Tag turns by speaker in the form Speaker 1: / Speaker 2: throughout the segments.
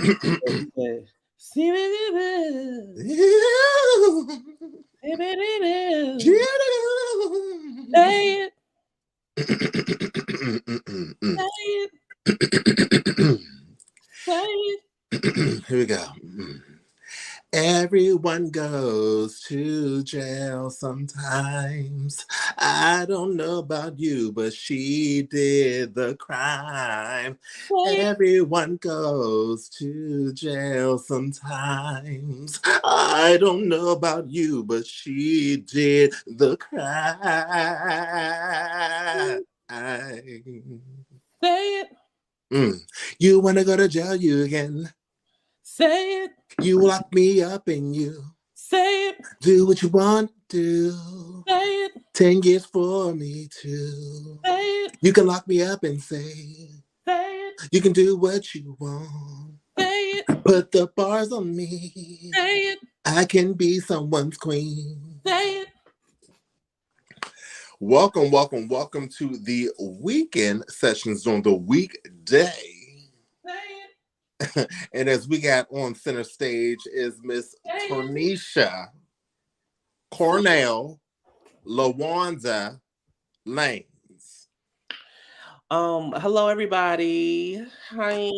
Speaker 1: Say it. Say it. Say it.
Speaker 2: Here we go. Everyone goes to jail sometimes. I don't know about you, but she did the crime.
Speaker 1: Say it.
Speaker 2: Everyone goes to jail sometimes. I don't know about you, but she did the crime.
Speaker 1: Say it.
Speaker 2: You want to go to jail, you can.
Speaker 1: Say it.
Speaker 2: You lock me up and you
Speaker 1: Say it.
Speaker 2: do what you want to do.
Speaker 1: Say it.
Speaker 2: 10 years for me too.
Speaker 1: Say it.
Speaker 2: You can lock me up and say
Speaker 1: Say it.
Speaker 2: you can do what you want.
Speaker 1: Say it.
Speaker 2: Put the bars on me.
Speaker 1: Say it.
Speaker 2: I can be someone's queen.
Speaker 1: Say it.
Speaker 2: Welcome to the weekend sessions on the weekday.
Speaker 1: Say it.
Speaker 2: And as we got on center stage is Miss Tonisha Cornell LaWanda Lanes.
Speaker 1: Hello everybody. Hi.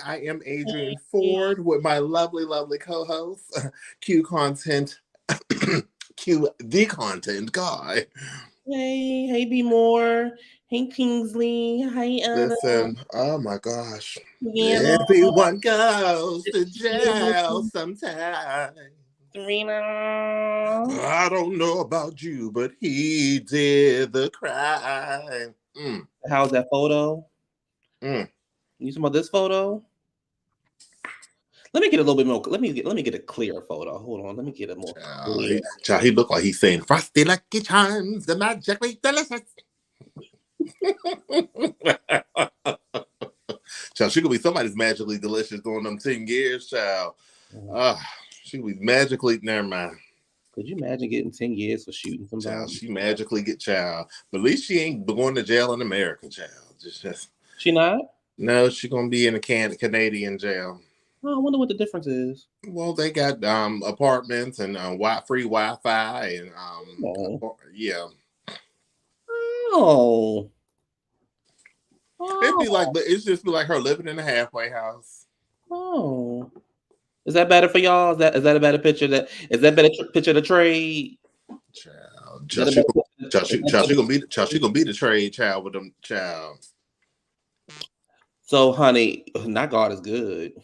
Speaker 2: I am Adrian Ford with my lovely co-host, Q Content, Q the Content Guy.
Speaker 1: Hey, B More. Hey, Kingsley. Hi, Anna.
Speaker 2: Listen, oh my gosh. Everyone goes to jail sometime.
Speaker 1: Serena.
Speaker 2: I don't know about you, but he did the crime.
Speaker 1: How's that photo?
Speaker 2: You
Speaker 1: talking about this photo? Let me get a little bit more. Let me get a clear photo. Hold on. Let me get a more clear.
Speaker 2: He looked like he's saying frosty lucky charms, the magically delicious. Child, she could be somebody's magically delicious during them 10 years, child. She could be magically, never mind.
Speaker 1: Could you imagine getting 10 years for shooting somebody?
Speaker 2: Child, she magically get child. But at least she ain't going to jail in America, child. Just
Speaker 1: She not?
Speaker 2: No, she gonna be in a Canadian jail.
Speaker 1: Oh, I wonder what the difference is.
Speaker 2: Well, they got apartments and free Wi-Fi and yeah.
Speaker 1: Oh.
Speaker 2: It'd be like, but it's just be like her living in a halfway house.
Speaker 1: Oh, is that better for y'all? Is that a better picture? Is that better picture of the trade?
Speaker 2: Child, she gonna be the trade child with them child.
Speaker 1: So, honey, not God is good.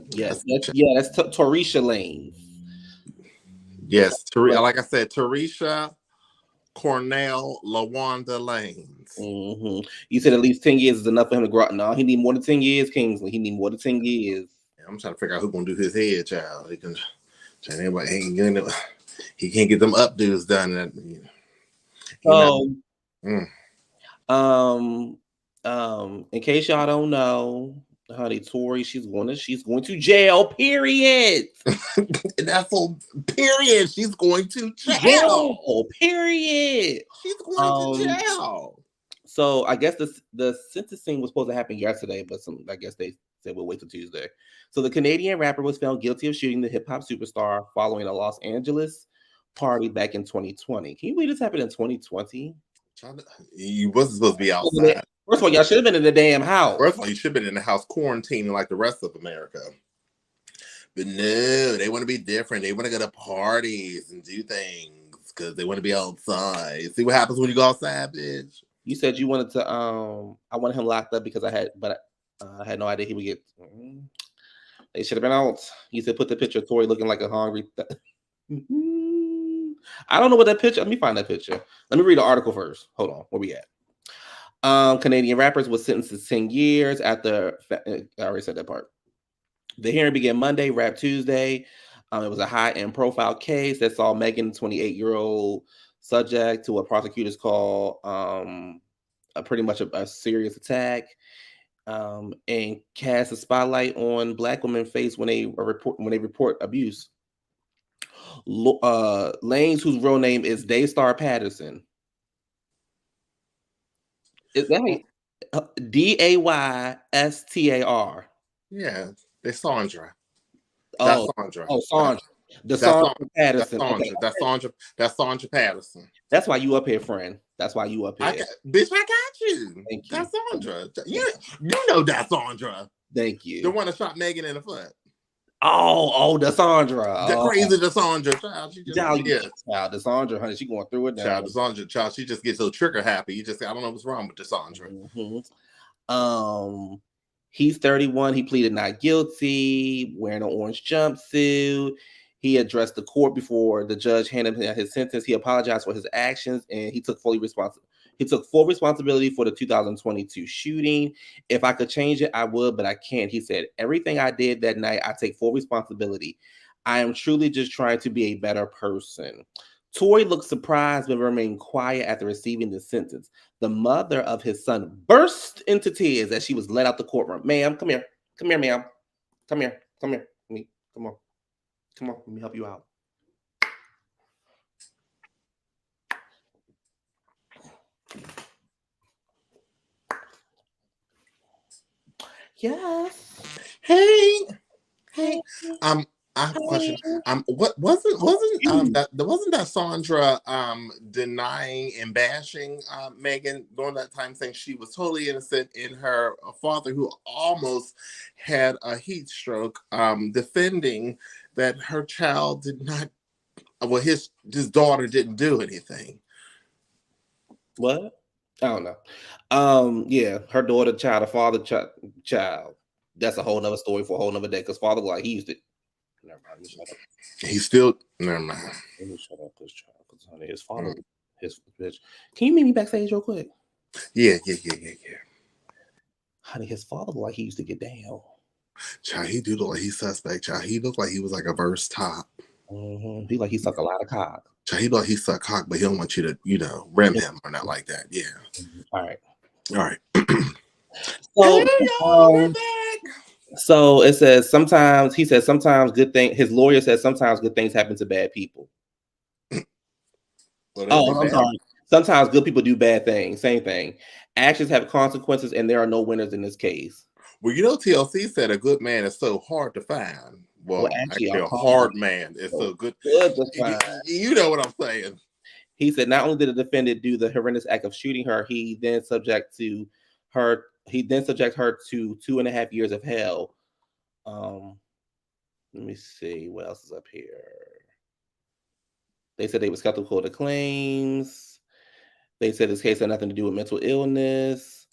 Speaker 1: Yes, that's Torisha Lane.
Speaker 2: Yes, like I said, Torisha Cornell LaWanda Lanes.
Speaker 1: Mm-hmm. You said at least 10 years is enough for him to grow up. No, he need more than 10 years, Kingsley. He need more than 10 years.
Speaker 2: I'm trying to figure out who's gonna do his head, child. He can. He can't get them updos done.
Speaker 1: In case y'all don't know, honey, Tori, she's going to jail. Period.
Speaker 2: That's all. Period. She's going to jail.
Speaker 1: Period.
Speaker 2: She's going to jail.
Speaker 1: So I guess the sentencing was supposed to happen yesterday, but I guess they said we'll wait till Tuesday. So the Canadian rapper was found guilty of shooting the hip hop superstar following a Los Angeles party back in 2020. Can you believe this happened in 2020?
Speaker 2: You wasn't supposed to be outside.
Speaker 1: First of all, y'all should have been in the damn house.
Speaker 2: First of all, you should have been in the house quarantining like the rest of America. But no, they want to be different. They want to go to parties and do things because they want to be outside. See what happens when you go outside, bitch.
Speaker 1: You said you wanted to. I wanted him locked up because I had no idea he would get. They should have been out. You said put the picture of Tori looking like a hungry. I don't know what that picture. Let me find that picture. Let me read the article first. Hold on. Where we at? Canadian rappers was sentenced to 10 years after. I already said that part. The hearing began Monday, Rap Tuesday. It was a high-end profile case that saw Megan, 28-year-old, subject to what prosecutors call pretty much a serious attack, and cast a spotlight on Black women face when they report abuse. Lanes, whose real name is Daystar Patterson, Is that Daystar?
Speaker 2: Yeah, it's Sandra. That's
Speaker 1: Oh,
Speaker 2: Sandra.
Speaker 1: oh,
Speaker 2: That's
Speaker 1: Sandra. The
Speaker 2: that's
Speaker 1: Sandra
Speaker 2: that's
Speaker 1: Patterson. Okay,
Speaker 2: Sandra. That's Sandra. That's Sandra Patterson.
Speaker 1: that's why you up here, friend. That's why you up
Speaker 2: I
Speaker 1: here.
Speaker 2: got, bitch, I got you.
Speaker 1: Thank you.
Speaker 2: That's Sandra. You know that's Sandra.
Speaker 1: Thank
Speaker 2: The
Speaker 1: you.
Speaker 2: one that shot Megan in the foot.
Speaker 1: Oh, the Sandra.
Speaker 2: The
Speaker 1: Oh,
Speaker 2: crazy Sandra. Child, she just
Speaker 1: child,
Speaker 2: yeah.
Speaker 1: child, the Sandra, honey, she going through it now.
Speaker 2: Child, Sandra, child, she just gets so trigger happy. You just I don't know what's wrong with the Sandra.
Speaker 1: He's 31. He pleaded not guilty, wearing an orange jumpsuit. He addressed the court before the judge handed him his sentence. He apologized for his actions and he took full responsibility for the 2022 shooting. If I could change it, I would, but I can't. He said, everything I did that night, I take full responsibility. I am truly just trying to be a better person. Tory looked surprised but remained quiet after receiving the sentence. The mother of his son burst into tears as she was led out the courtroom. Ma'am, come here. Come here, ma'am. Come here. Come here. Come on. Come on. Let me help you out. Yes.
Speaker 2: Hey. I have a question. What wasn't that Sandra denying and bashing Megan during that time, saying she was totally innocent, in her father, who almost had a heat stroke, defending that her child did not, well, his daughter didn't do anything.
Speaker 1: What? I don't know. Yeah, her daughter, child, her father, child. That's a whole nother story for a whole nother day. Because father, like, he used to. Never mind. Let me shut up.
Speaker 2: He's still never mind.
Speaker 1: Let me shut up, this child. Because honey, his father, his bitch. Can you meet me backstage real quick?
Speaker 2: Yeah.
Speaker 1: Honey, his father, like, he used to get down.
Speaker 2: Child, he do look like he's suspect. Child, he looked like he was like a verse top.
Speaker 1: He like he suck a lot of cock.
Speaker 2: Child, he look like he suck cock, but he don't want you to rim him or not like that. Yeah.
Speaker 1: All right.
Speaker 2: So,
Speaker 1: So,
Speaker 2: hey, y'all, we're back.
Speaker 1: So it says sometimes, he says sometimes good things, his lawyer says sometimes good things happen to bad people.
Speaker 2: Well,
Speaker 1: I'm sorry. Sometimes good people do bad things. Same thing. Actions have consequences and there are no winners in this case.
Speaker 2: Well, TLC said a good man is so hard to find. Well, actually a hard man is so good. You know what I'm saying.
Speaker 1: He said not only did the defendant do the horrendous act of shooting her, he then subject her to 2.5 years of hell. Let me see what else is up here. They said they were skeptical of the claims. They said this case had nothing to do with mental illness.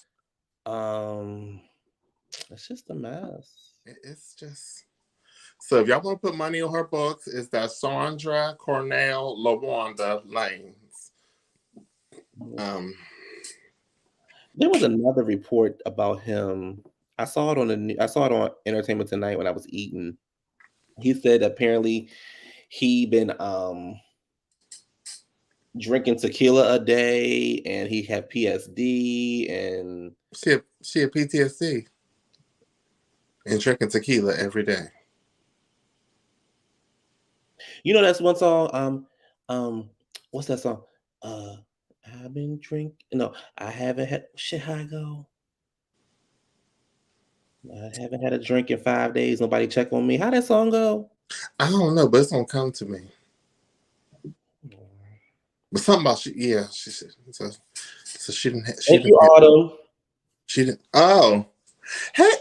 Speaker 1: It's just a mess.
Speaker 2: It's just, so if y'all want to put money on her books, it's that Sandra Cornell LaWanda Lanes.
Speaker 1: There was another report about him. I saw it on Entertainment Tonight when I was eating. He said apparently he been drinking tequila a day and he had PSD and
Speaker 2: she had PTSD and drinking tequila every day.
Speaker 1: You know that's one song. What's that song? I've been drinking. No, I haven't had shit. How I go? I haven't had a drink in 5 days. Nobody check on me. How that song go?
Speaker 2: I don't know, but it's gonna come to me. But something about she said. So she didn't.
Speaker 1: Thank you, Autumn.
Speaker 2: She didn't. Oh, hey,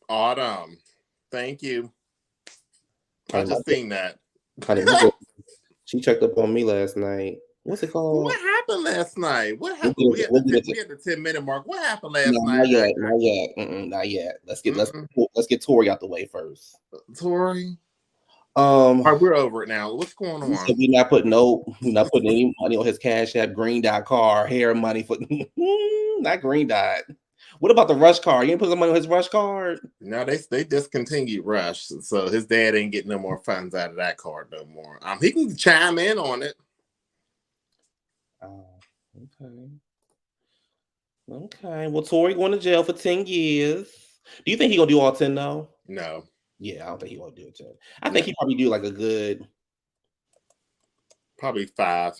Speaker 2: Autumn. Thank you. I just seen that.
Speaker 1: She checked up on me last night. What's it called?
Speaker 2: What happened last night? What happened? We had the 10-minute mark. What happened last night?
Speaker 1: Not yet. Let's get Tory out the way first.
Speaker 2: Tory. All right, we're over it now. What's going on?
Speaker 1: So we're not putting any money on his Cash App, green dot car, hair money for not green dot. What about the Rush card? You didn't put some money on his Rush card?
Speaker 2: No, they discontinued Rush, so his dad ain't getting no more funds out of that card no more. He can chime in on it.
Speaker 1: Oh, okay. Well, Tory going to jail for 10 years. Do you think he gonna do all 10 though?
Speaker 2: No.
Speaker 1: Yeah, I don't think he gonna do it 10. I think he probably do like a good,
Speaker 2: probably 5.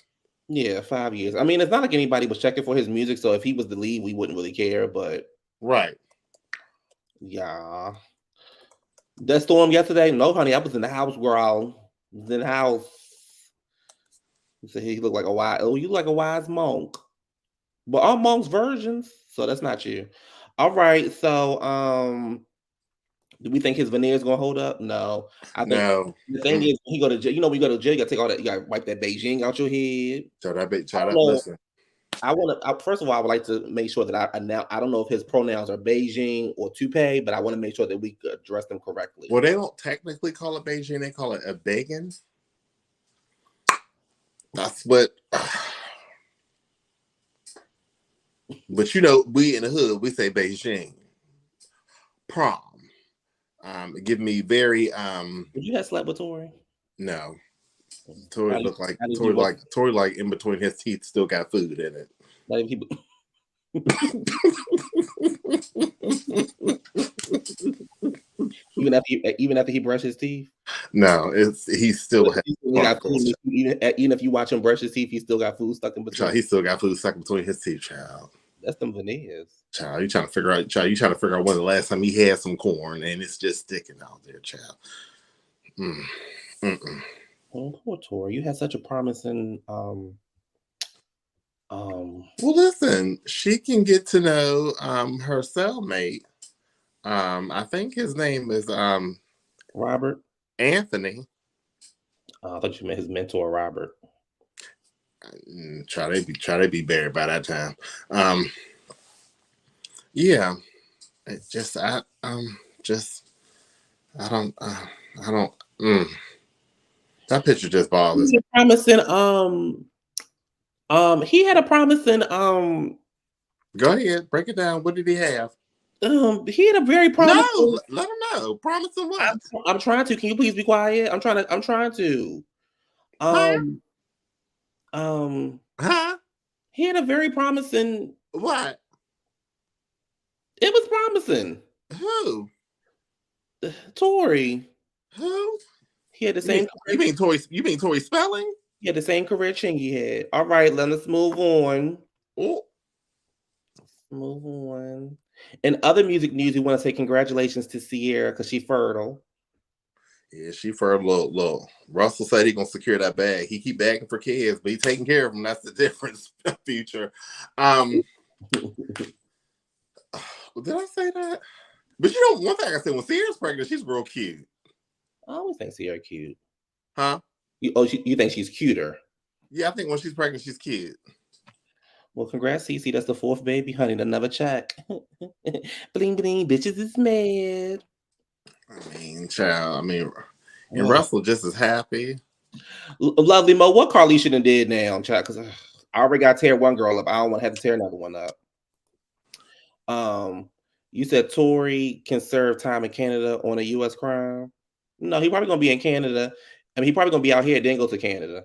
Speaker 1: Yeah, 5 years. I mean, it's not like anybody was checking for his music, so if he was the lead, we wouldn't really care. But
Speaker 2: Right.
Speaker 1: yeah, that storm yesterday. No, honey, I was in the house, girl. I was in the house. He said he looked like a wise. Oh, you like a wise monk. But all monks virgins, so that's not you. All right, so do we think his veneer is gonna hold up? No, I think
Speaker 2: No.
Speaker 1: the thing is when he go to jail. You know, when you go to jail, you gotta take all that. You gotta wipe that Beijing out your head. I
Speaker 2: Try
Speaker 1: don't
Speaker 2: that.
Speaker 1: know.
Speaker 2: Listen.
Speaker 1: I want to. First of all, I would like to make sure that I now. I don't know if his pronouns are Beijing or toupee, but I want to make sure that we address them correctly.
Speaker 2: Well, they don't technically call it Beijing. They call it a bacon. That's what. But you know, we in the hood, we say Beijing. Prom. It give me very
Speaker 1: Did you have slept with Tori?
Speaker 2: no.
Speaker 1: How
Speaker 2: Tori
Speaker 1: did,
Speaker 2: looked like
Speaker 1: how did you vote?
Speaker 2: Tori like in between his teeth still got food in it.
Speaker 1: Like he, even after he brushed his teeth.
Speaker 2: No, he still has
Speaker 1: He got food, even if you watch him brush his teeth, he still got food stuck in between.
Speaker 2: Child, he still got food stuck between his teeth, child.
Speaker 1: That's them veneers.
Speaker 2: Child, you trying to figure out when the last time he had some corn and it's just sticking out there, child.
Speaker 1: Oh, poor Tori. You had such a promising
Speaker 2: Well, listen, she can get to know her cellmate. I think his name is
Speaker 1: Robert.
Speaker 2: Anthony.
Speaker 1: I thought you meant his mentor, Robert.
Speaker 2: Try to be buried by that time. Yeah, it just I don't that picture just bothers me.
Speaker 1: Promising he had a promising
Speaker 2: Go ahead, break it down. What did he have?
Speaker 1: he had a very promising.
Speaker 2: No, let him know. Promising what?
Speaker 1: I'm trying to. Can you please be quiet? I'm trying to.
Speaker 2: Huh? Huh?
Speaker 1: He had a very promising.
Speaker 2: What?
Speaker 1: It was promising.
Speaker 2: Who?
Speaker 1: Tori.
Speaker 2: Who?
Speaker 1: He had the same.
Speaker 2: You mean Tori Spelling?
Speaker 1: He had the same career Chingy had. All right, let us move on.
Speaker 2: Oh.
Speaker 1: Move on. In other music news, we want to say congratulations to Sierra because she's fertile.
Speaker 2: Yeah, she fertile. Little. Russell said he gonna secure that bag. He keep begging for kids, but he taking care of them. That's the difference. Future. Did I say that? But you know, one thing I said, when Sierra's pregnant, she's real cute.
Speaker 1: I always think Sierra cute.
Speaker 2: Huh?
Speaker 1: You think she's cuter?
Speaker 2: Yeah, I think when she's pregnant, she's cute.
Speaker 1: Well, congrats, Cece. That's the fourth baby, honey. Another check. Bling bling, bitches is mad.
Speaker 2: I mean, child. And Russell just as happy.
Speaker 1: Lovely Mo, what Carlisha done did now, child? Because I already got to tear one girl up. I don't want to have to tear another one up. You said Tory can serve time in Canada on a U.S. crime. No, he probably gonna be in Canada. I mean, he probably gonna be out here, then go to Canada.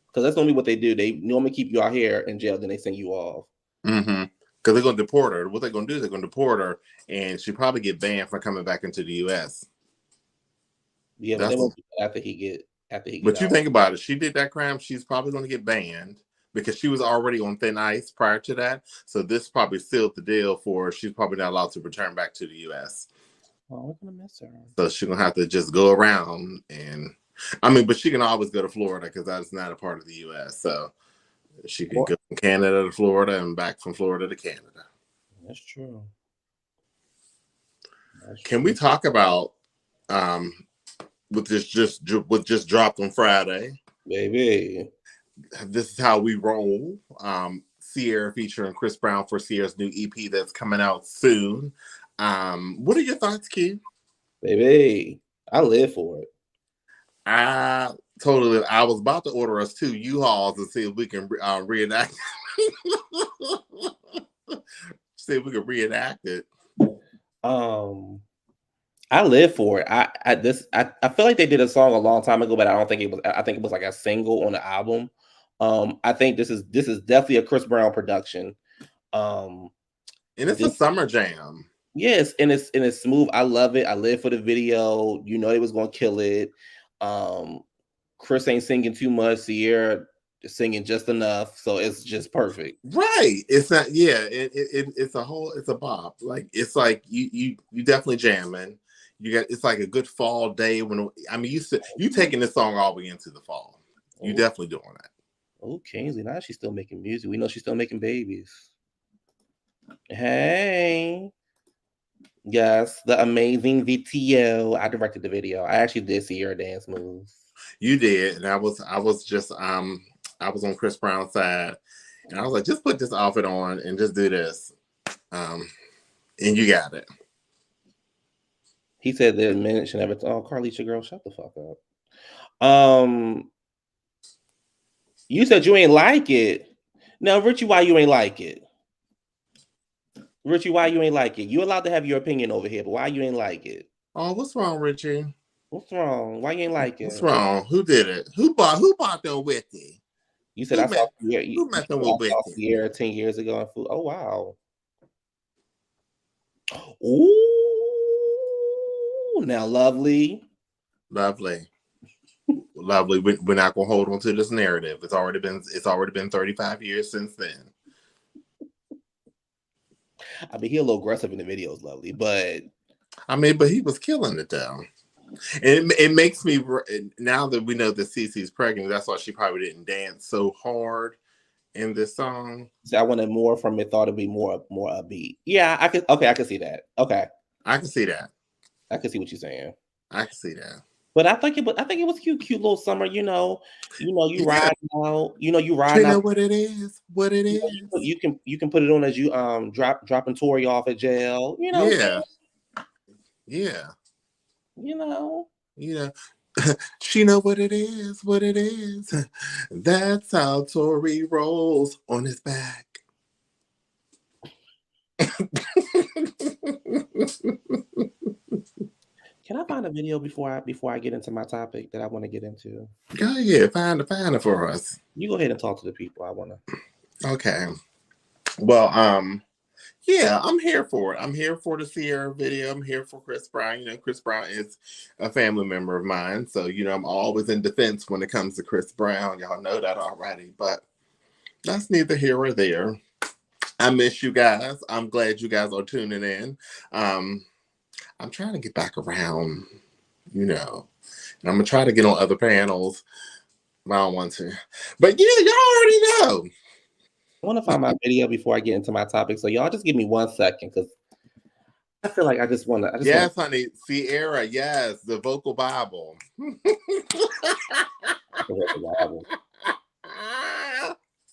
Speaker 1: Because that's normally what they do. They normally keep you out here in jail, then they send you off.
Speaker 2: Mm-hmm. Because they're gonna deport her. What they're gonna do is they're gonna deport her, and she probably get banned from coming back into the U.S.
Speaker 1: Yeah, but they won't do that after he get
Speaker 2: But you think about it, she did that crime. She's probably gonna get banned because she was already on thin ice prior to that. So this probably sealed the deal for her. She's probably not allowed to return back to the U.S.
Speaker 1: Oh, we're gonna miss her.
Speaker 2: So she's gonna have to just go around but she can always go to Florida because that's not a part of the U.S. So she can go from Canada to Florida and back from Florida to Canada.
Speaker 1: That's true.
Speaker 2: Can we talk about with just dropped on Friday?
Speaker 1: Baby.
Speaker 2: This is how we roll. Sierra featuring Chris Brown for Sierra's new EP that's coming out soon. What are your thoughts, Q?
Speaker 1: Baby, I live for it.
Speaker 2: I was about to order us 2 U-Hauls and see if we can reenact. See if we can reenact it.
Speaker 1: I live for it. I feel like they did a song a long time ago, but I don't think it was. I think it was like a single on the album. I think this is definitely a Chris Brown production.
Speaker 2: And it's a summer jam.
Speaker 1: Yes, and it's smooth. I love it. I live for the video. You know they was gonna kill it. Chris ain't singing too much. Sierra singing just enough, so it's just perfect.
Speaker 2: Right. It's not. Yeah. It's a whole. It's a bop. Like it's like you definitely jamming. You got. It's like a good fall day when I mean you taking this song all the way into the fall. You definitely doing that.
Speaker 1: Oh, Kingsley, now she's still making music. We know she's still making babies. Hey. Yes, the amazing VTO. I directed the video. I actually did see your dance moves.
Speaker 2: You did, and I was just I was on Chris Brown's side, and I was like, just put this outfit on and just do this, and you got it.
Speaker 1: He said the minute should never. Oh, Carlicia, girl, shut the fuck up. You said you ain't like it. Now, Richie, why you ain't like it? Richie, why you ain't like it? You allowed to have your opinion over here, but why you ain't like it?
Speaker 2: Oh, what's wrong, Richie?
Speaker 1: What's wrong? Why you ain't like it?
Speaker 2: What's wrong? Who did it? Who bought them with you?
Speaker 1: You said
Speaker 2: who
Speaker 1: I saw
Speaker 2: who met them with
Speaker 1: Sierra 10 years ago in food. Oh wow. Ooh, now lovely.
Speaker 2: Lovely. We're not gonna hold on to this narrative. It's already been 35 years since then.
Speaker 1: I mean, he a little aggressive in the videos, lovely, but
Speaker 2: he was killing it though. And it makes me, now that we know that Cece's pregnant, that's why she probably didn't dance so hard in this song.
Speaker 1: See, I wanted more from it. Thought it'd be more upbeat. Yeah, I could see that. Okay,
Speaker 2: I can see that.
Speaker 1: I can see what you're saying.
Speaker 2: I can see that.
Speaker 1: But I think it was cute little summer. You riding out. You riding
Speaker 2: out. You know
Speaker 1: what it is. You can put it on as you dropping Tori off at jail.
Speaker 2: Yeah. She know what it is. That's how Tori rolls on his back.
Speaker 1: Can I find a video before I get into my topic that I want to get into?
Speaker 2: Go ahead, find it for us.
Speaker 1: You go ahead and talk to the people. I want
Speaker 2: to. Okay. Well, yeah, I'm here for it. I'm here for the Sierra video. I'm here for Chris Brown. Chris Brown is a family member of mine. So, I'm always in defense when it comes to Chris Brown. Y'all know that already, but that's neither here or there. I miss you guys. I'm glad you guys are tuning in. I'm trying to get back around, and I'm going to try to get on other panels. I don't want to. But yeah, y'all already know.
Speaker 1: I want to find my video before I get into my topic. So y'all just give me 1 second because I feel like I just want to.
Speaker 2: Yes, honey. Sierra, yes. The vocal Bible.
Speaker 1: The vocal Bible.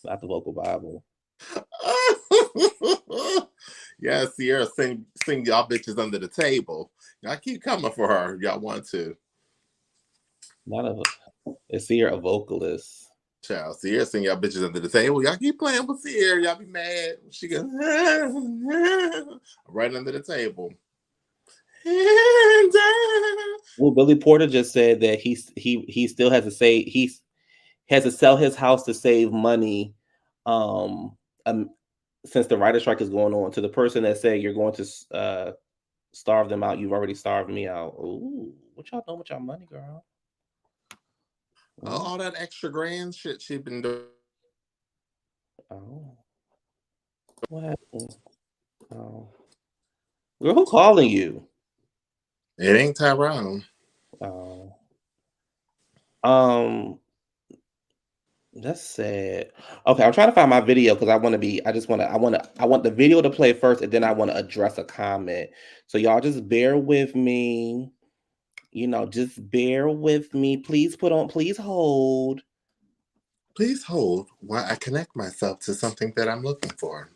Speaker 1: Not the vocal Bible.
Speaker 2: Yeah, Sierra, sing y'all bitches under the table. Y'all keep coming for her. Y'all want to.
Speaker 1: Is Sierra a vocalist?
Speaker 2: Child, Sierra sing y'all bitches under the table. Y'all keep playing with Sierra. Y'all be mad. She goes right under the table.
Speaker 1: Well, Billy Porter just said that he still has to say he has to sell his house to save money. Since the writer strike is going on, to the person that said you're going to starve them out, you've already starved me out. Ooh, what y'all doing with y'all money, girl?
Speaker 2: All that extra grand shit she's been doing.
Speaker 1: Oh, what happened? Oh, girl, who calling you?
Speaker 2: It ain't Tyrone.
Speaker 1: Oh, that's sad. Okay, I'm trying to find my video because I want the video to play first, and then I want to address a comment. So y'all just bear with me. Just bear with me. Please hold.
Speaker 2: Please hold while I connect myself to something that I'm looking for.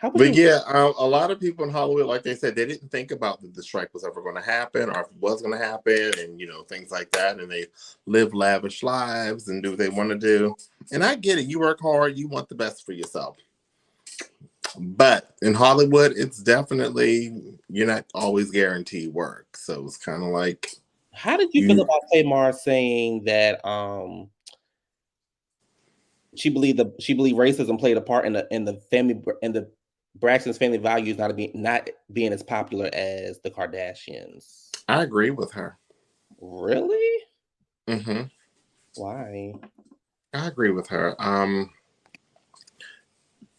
Speaker 2: But yeah, a lot of people in Hollywood, like they said, they didn't think about that the strike was ever going to happen or if it was going to happen and, things like that. And they live lavish lives and do what they want to do. And I get it. You work hard. You want the best for yourself. But in Hollywood, it's definitely, you're not always guaranteed work. So it's kind of like.
Speaker 1: How did you feel about Tamar saying that she believed racism played a part in the Braxton's family values not being as popular as the Kardashians?
Speaker 2: I agree with her.
Speaker 1: Really?
Speaker 2: Mm-hmm.
Speaker 1: Why?
Speaker 2: I agree with her. I'm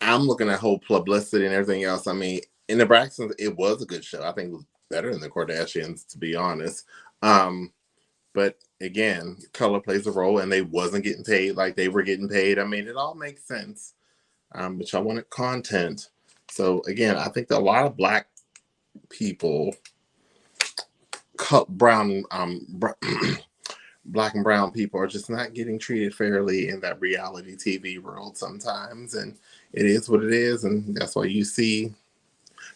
Speaker 2: looking at whole publicity and everything else. I mean, in the Braxtons, it was a good show. I think it was better than the Kardashians, to be honest. But again, color plays a role, and they wasn't getting paid like they were getting paid. I mean, it all makes sense. But y'all wanted content. So again, I think that a lot of Black people, brown, Black and brown people are just not getting treated fairly in that reality TV world sometimes, and it is what it is, and that's why you see.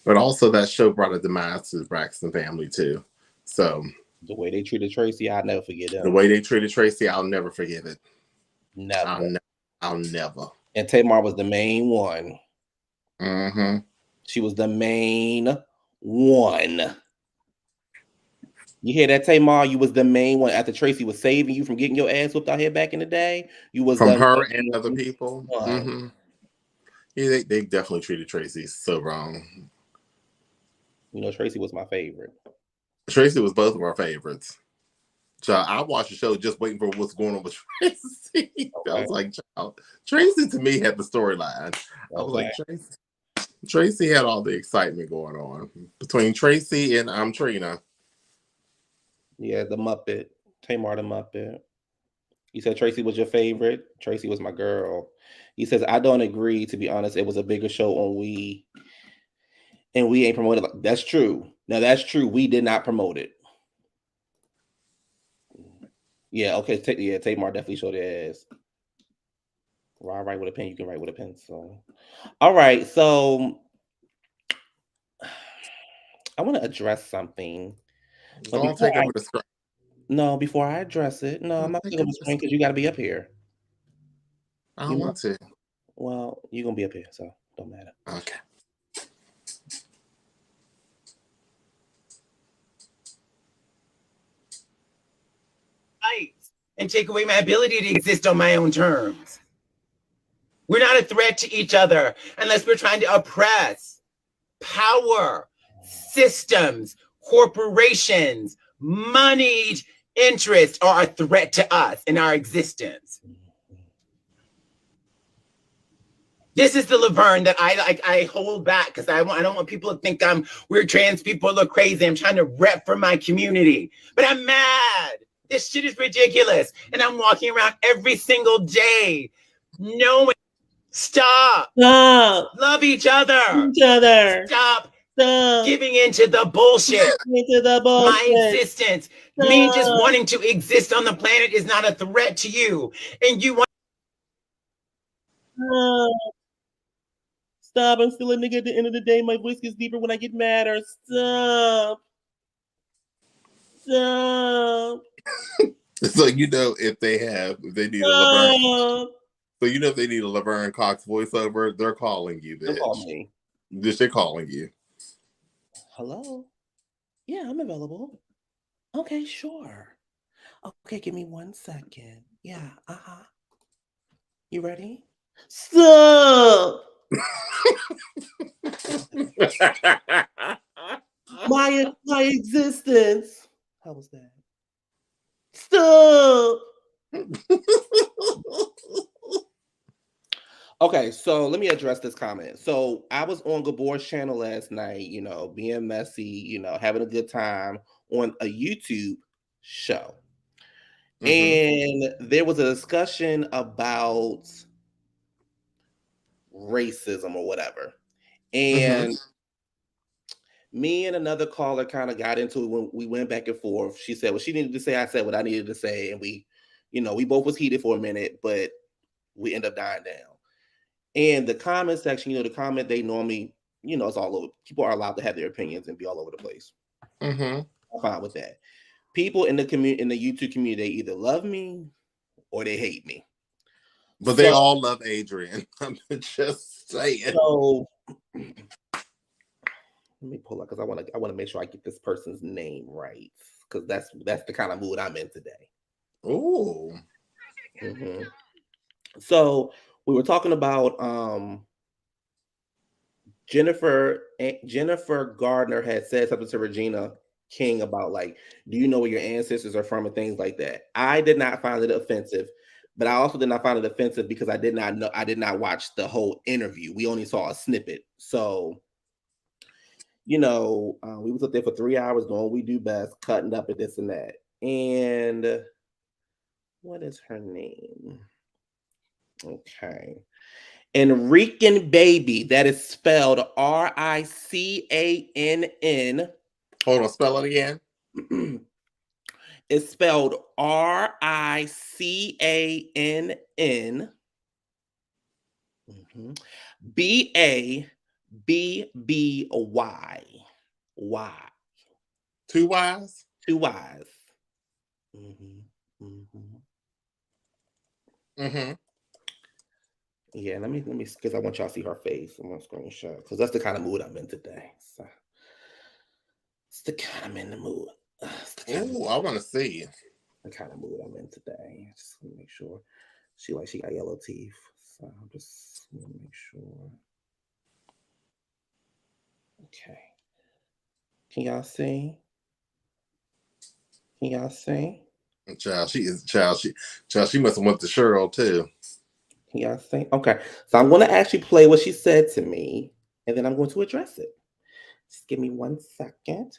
Speaker 2: But also, that show brought a demise to the Braxton family too. So
Speaker 1: the way they treated Tracy, I'll never forget them.
Speaker 2: The way they treated Tracy, I'll never forget it.
Speaker 1: Never.
Speaker 2: I'll never.
Speaker 1: And Tamar was the main one.
Speaker 2: Mm-hmm.
Speaker 1: She was the main one. You hear that, Tamar? You was the main one. After Tracy was saving you from getting your ass whipped out here back in the day, you was
Speaker 2: from her and other people.
Speaker 1: Mm-hmm.
Speaker 2: Yeah, they definitely treated Tracy so wrong.
Speaker 1: You know, Tracy was my favorite.
Speaker 2: Tracy was both of our favorites. Child, I watched the show just waiting for what's going on with Tracy. Okay. I was like, child, Tracy to me had the storyline. Okay. I was like, Tracy had all the excitement going on between Tracy and Trina.
Speaker 1: Yeah, the Muppet. Tamar the Muppet. You said Tracy was your favorite. Tracy was my girl. He says, I don't agree, to be honest. It was a bigger show on We. And we ain't promoted. That's true. Now, that's true. We did not promote it. Yeah, okay. Tamar definitely showed their ass. Well, I write with a pen. You can write with a pencil. All right. So, I want to address something.
Speaker 2: Don't take over the screen.
Speaker 1: No, before I address it. No, I'm not taking over the screen because you got to be up here.
Speaker 2: I don't want to.
Speaker 1: Well, you're going to be up here, so don't matter.
Speaker 2: Okay.
Speaker 3: And take away my ability to exist on my own terms. We're not a threat to each other unless we're trying to oppress. Power, systems, corporations, moneyed interests are a threat to us in our existence. This is the Laverne that I hold back because I don't want people to think we're trans people look crazy. I'm trying to rep for my community, but I'm mad. This shit is ridiculous. And I'm walking around every single day knowing, stop. Love each other. Stop giving into the bullshit. My existence, me just wanting to exist on the planet is not a threat to you. And you want.
Speaker 1: Stop. I'm still a nigga at the end of the day. My voice gets deeper when I get madder. Stop.
Speaker 2: So if they need a Laverne, if they need a Laverne Cox voiceover, they're calling you, bitch.
Speaker 1: They're calling me.
Speaker 2: They're calling you.
Speaker 1: Hello? Yeah, I'm available. Okay, sure. Okay, give me 1 second. Yeah, You ready? Stop! my existence. How was that? Stop! Okay, so let me address this comment. So I was on Gabor's channel last night, being messy, having a good time on a YouTube show. Mm-hmm. And there was a discussion about racism or whatever. And me and another caller kind of got into it when we went back and forth. She said what she needed to say. I said what I needed to say. And we both was heated for a minute, but we end up dying down. And the comment section, the comment they normally, it's all over. People are allowed to have their opinions and be all over the place.
Speaker 2: Mm-hmm.
Speaker 1: I'm fine with that. People in the community, in the YouTube community, they either love me or they hate me.
Speaker 2: But they all love Adrian. I'm just saying.
Speaker 1: So let me pull up because I want to make sure I get this person's name right because that's the kind of mood I'm in today.
Speaker 2: Oh.
Speaker 1: Mm-hmm. So we were talking about Jennifer Gardner had said something to Regina King about like, do you know where your ancestors are from and things like that. I did not find it offensive, but I also did not find it offensive because I did not watch the whole interview. We only saw a snippet. So, we was up there for 3 hours doing what we do best, cutting up and this and that. And what is her name? Okay. Enrican Baby. That is spelled Ricann.
Speaker 2: Hold on, spell it again.
Speaker 1: It's spelled Ricann. BABBY. Y.
Speaker 2: 2 Y's?
Speaker 1: 2 Y's. Yeah, let me because I want y'all to see her face. I'm gonna screenshot because that's the kind of mood I'm in today. So it's the kind I'm in the mood.
Speaker 2: Oh, I want to see
Speaker 1: the kind of mood I'm in today. Just want to make sure she got yellow teeth. So I'm just want to make sure. Okay. Can y'all see?
Speaker 2: She must have went to Cheryl too.
Speaker 1: Can y'all see? Okay. So I'm going to actually play what she said to me, and then I'm going to address it. Just give me 1 second.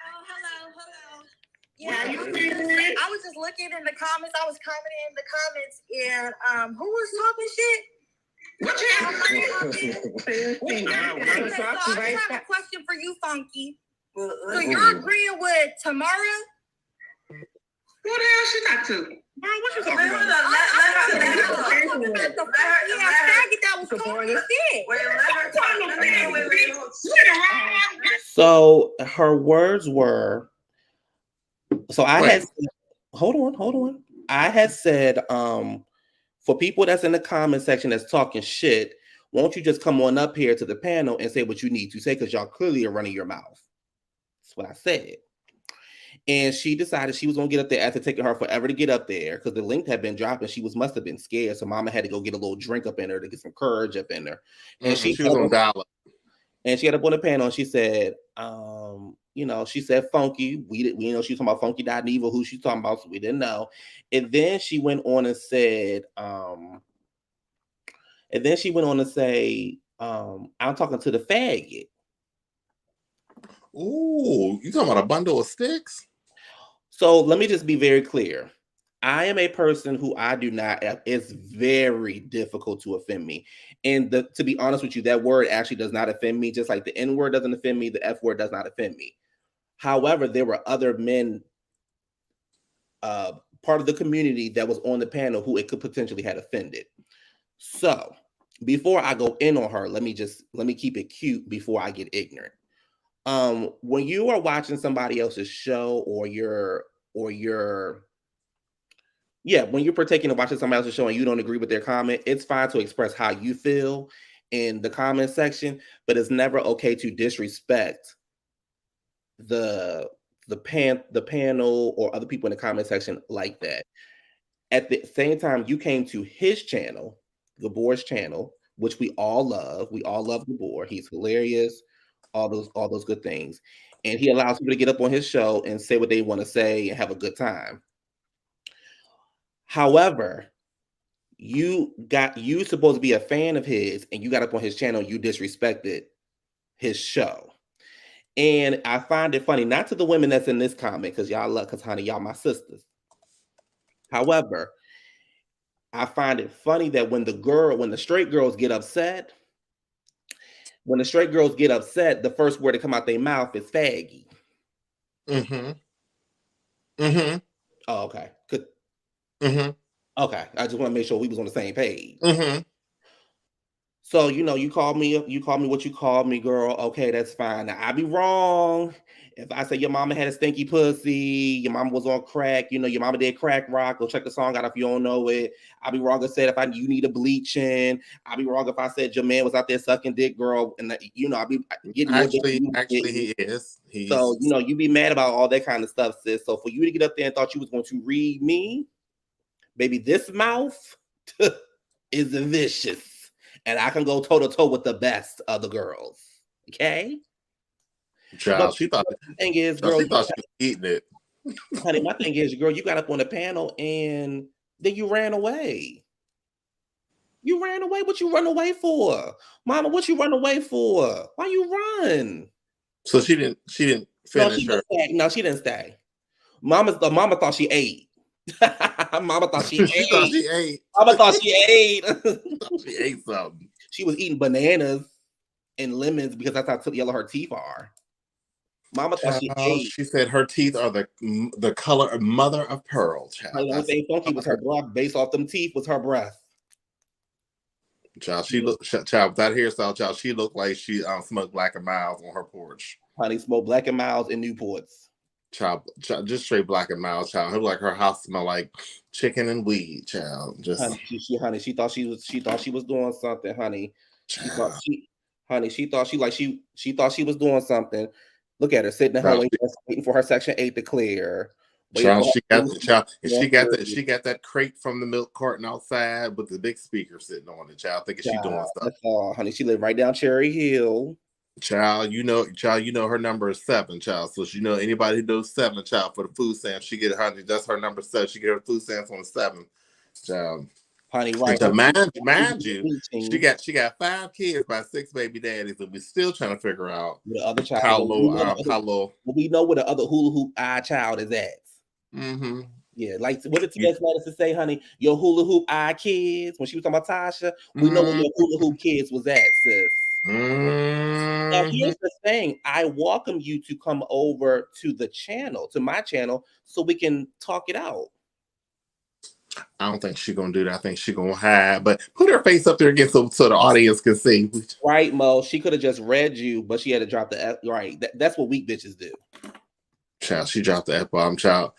Speaker 4: Oh, hello. Yeah, I was just looking in the comments. I was commenting in the comments, and who was talking shit? What you have? So I have a question for you, Funky. So you're agreeing with Tamara?
Speaker 5: Who the hell she talk to? Bro, what you talking about?
Speaker 4: That was talking shit.
Speaker 1: So her words were. So I had. Hold on. I had said, for people that's in the comment section that's talking shit, won't you just come on up here to the panel and say what you need to say because y'all clearly are running your mouth. That's what I said. And she decided she was going to get up there after taking her forever to get up there because the link had been dropped and she must have been scared. So mama had to go get a little drink up in her to get some courage up in her. And she was on dial-up. And she got up on the panel and she said, she said Funky. We know she was talking about Funky Evil, who she's talking about, so we didn't know. And then she went on and said, I'm talking to the faggot.
Speaker 2: Ooh, you talking about a bundle of sticks?
Speaker 1: So let me just be very clear. I am a person who it's very difficult to offend me. And to be honest with you, that word actually does not offend me. Just like the N word doesn't offend me, the F word does not offend me. However, there were other men, part of the community that was on the panel who it could potentially had offended. So before I go in on her, let me keep it cute before I get ignorant. When you are watching somebody else's show when you're partaking in watching somebody else's show and you don't agree with their comment, it's fine to express how you feel in the comment section, but it's never okay to disrespect the panel or other people in the comment section like that. At the same time, you came to his channel, Gabor's channel, which we all love. We all love Gabor. He's hilarious. All those good things. And he allows people to get up on his show and say what they want to say and have a good time. However, you supposed to be a fan of his and you got up on his channel, you disrespected his show. And I find it funny, not to the women that's in this comment, because honey, y'all my sisters. However, I find it funny that when the straight girls get upset, the first word to come out their mouth is faggy. Oh, okay. Good. Okay. I just want to make sure we was on the same page. So, you called me what you called me, girl. Okay, that's fine. Now, I be wrong if I say your mama had a stinky pussy, your mama was on crack, your mama did crack rock. Go check the song out if you don't know it. I be wrong if I said you need a bleaching. I be wrong if I said your man was out there sucking dick, girl. And I be getting
Speaker 2: actually he is.
Speaker 1: So you be mad about all that kind of stuff, sis. So for you to get up there and thought you was going to read me, baby, this mouth is vicious. And I can go toe to toe with the best of the girls. Okay?
Speaker 2: Child, she thought
Speaker 1: The thing is, girl,
Speaker 2: she thought she was eating it.
Speaker 1: honey, my thing is, girl, you got up on the panel and then you ran away. You ran away. What you run away for? Mama, what you run away for? Why you run?
Speaker 2: So she didn't
Speaker 1: No,
Speaker 2: finish
Speaker 1: she
Speaker 2: her.
Speaker 1: didn't stay. No, she didn't stay. Mama thought she ate. Mama thought she
Speaker 2: She
Speaker 1: ate.
Speaker 2: thought she ate.
Speaker 1: Mama thought she ate.
Speaker 2: She ate something.
Speaker 1: She was eating bananas and lemons because that's how yellow her teeth are. Mama thought she
Speaker 2: Child,
Speaker 1: ate.
Speaker 2: she said her teeth are the color of mother of pearl. Child,
Speaker 1: The only thing funky was her breath. Based off them teeth was her breath.
Speaker 2: Child, she looked. Child, with that hairstyle, child, she looked like she smoked Black and Miles on her porch.
Speaker 1: Honey, smoked Black and Miles and Newports.
Speaker 2: Child, just straight Black and Miles. Child, her like her house smelled like chicken and weed. Child, just
Speaker 1: Honey, she thought she was doing something. Honey, she thought she was doing something. Look at her sitting at home waiting for her Section 8 to clear.
Speaker 2: Child, she got that crate from the milk carton outside with the big speaker sitting on it. Child, thinking she doing stuff.
Speaker 1: That's all, honey. She lived right down Cherry Hill.
Speaker 2: Child, you know her number is 7, child. So she know anybody who knows 7, child, for the food stamps, she get 100. That's her number 7. She get her food stamps on the 7, child.
Speaker 1: Honey, right?
Speaker 2: Mind you, she got 5 kids by 6 baby daddies, and we still trying to figure out
Speaker 1: the other child.
Speaker 2: how low.
Speaker 1: We know where the other hula hoop eye child is at.
Speaker 2: Mm-hmm.
Speaker 1: Yeah, like what did T.S. Madison say, honey? Your hula hoop eye kids. When she was talking about Tasha, we know where your hula hoop kids was at, sis. Now here's the thing. I welcome you to come over to the channel, to my channel, so we can talk it out.
Speaker 2: I don't think she's gonna do that. I think she's gonna hide, but put her face up there again so the audience can see.
Speaker 1: Right, Mo. She could have just read you, but she had to drop the F. Right. That's what weak bitches do.
Speaker 2: Child, she dropped the F-bomb. Child,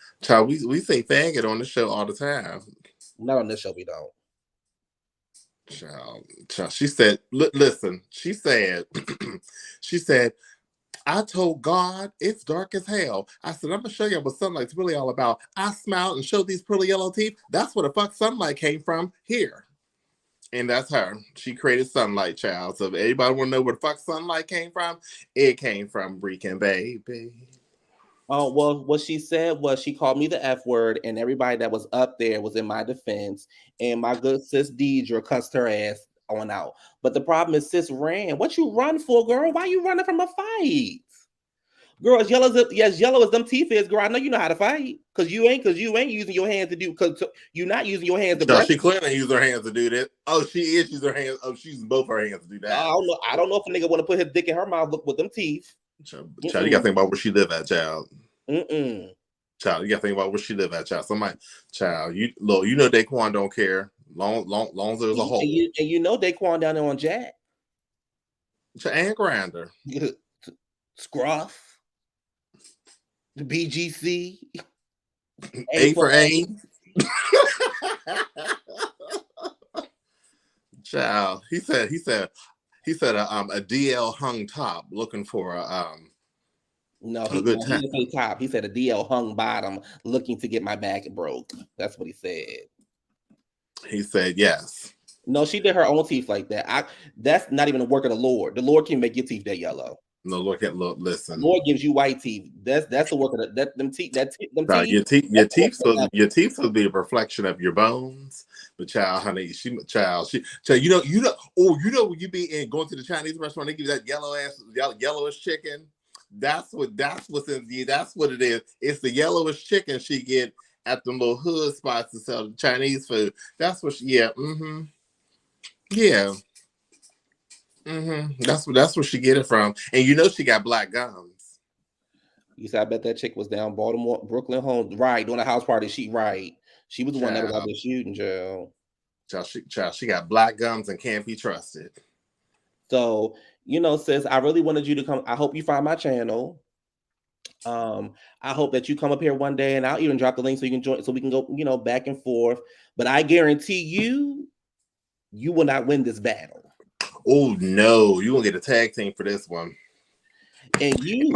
Speaker 2: we say faggot on the show all the time.
Speaker 1: Not on this show, we don't.
Speaker 2: Child, she said, listen, she said, I told God it's dark as hell. I said, I'm gonna show you what sunlight's really all about. I smiled and showed these pretty yellow teeth. That's where the fuck sunlight came from here. And that's her. She created sunlight, child. So if anybody want to know where the fuck sunlight came from, it came from Breaking Baby.
Speaker 1: Oh, well, what she said was she called me the F word, and everybody that was up there was in my defense. And my good sis Deidre cussed her ass on out. But the problem is sis ran. What you run for, girl? Why you running from a fight? Girl, as yellow as them teeth is, girl, I know you know how to fight. Cause you ain't using your hands to do, cause you're not using your hands to
Speaker 2: No, she clearly used her hands to do that. Oh, she is using her hands. Oh, she's using both her hands to do that.
Speaker 1: I don't know if a nigga want to put his dick in her mouth with them teeth.
Speaker 2: Child, you gotta think about where she live at, child. Child, you gotta think about where she live at, child. Somebody, child, you know Daquan don't care. Long as there's a hole.
Speaker 1: And you know Daquan down there on Jack.
Speaker 2: And Grinder.
Speaker 1: Scruff. The BGC.
Speaker 2: A for A. Child, he said a DL hung top looking for a
Speaker 1: no, he didn't say top. He said a DL hung bottom looking to get my back broke. That's what he said.
Speaker 2: He said yes.
Speaker 1: No, she did her own teeth like that. That's not even a work of the Lord. The Lord can make your teeth that yellow.
Speaker 2: No, listen.
Speaker 1: Lord gives you white teeth. That's the work of them teeth.
Speaker 2: Your teeth supposed to be a reflection of your bones. But child, honey, you know when you be in going to the Chinese restaurant, they give you that yellowish chicken. That's what it is. It's the yellowish chicken she get at the little hood spots to sell Chinese food. That's what That's where she get it from. And you know she got black gums.
Speaker 1: You said I bet that chick was down Brooklyn home, right, doing a house party. She was the one that was out there shooting, Joe.
Speaker 2: Child, she got black gums and can't be trusted.
Speaker 1: So, sis, I really wanted you to come. I hope you find my channel. I hope that you come up here one day, and I'll even drop the link so you can join, so we can go, back and forth. But I guarantee you will not win this battle.
Speaker 2: Oh no, you gonna get a tag team for this one.
Speaker 1: And you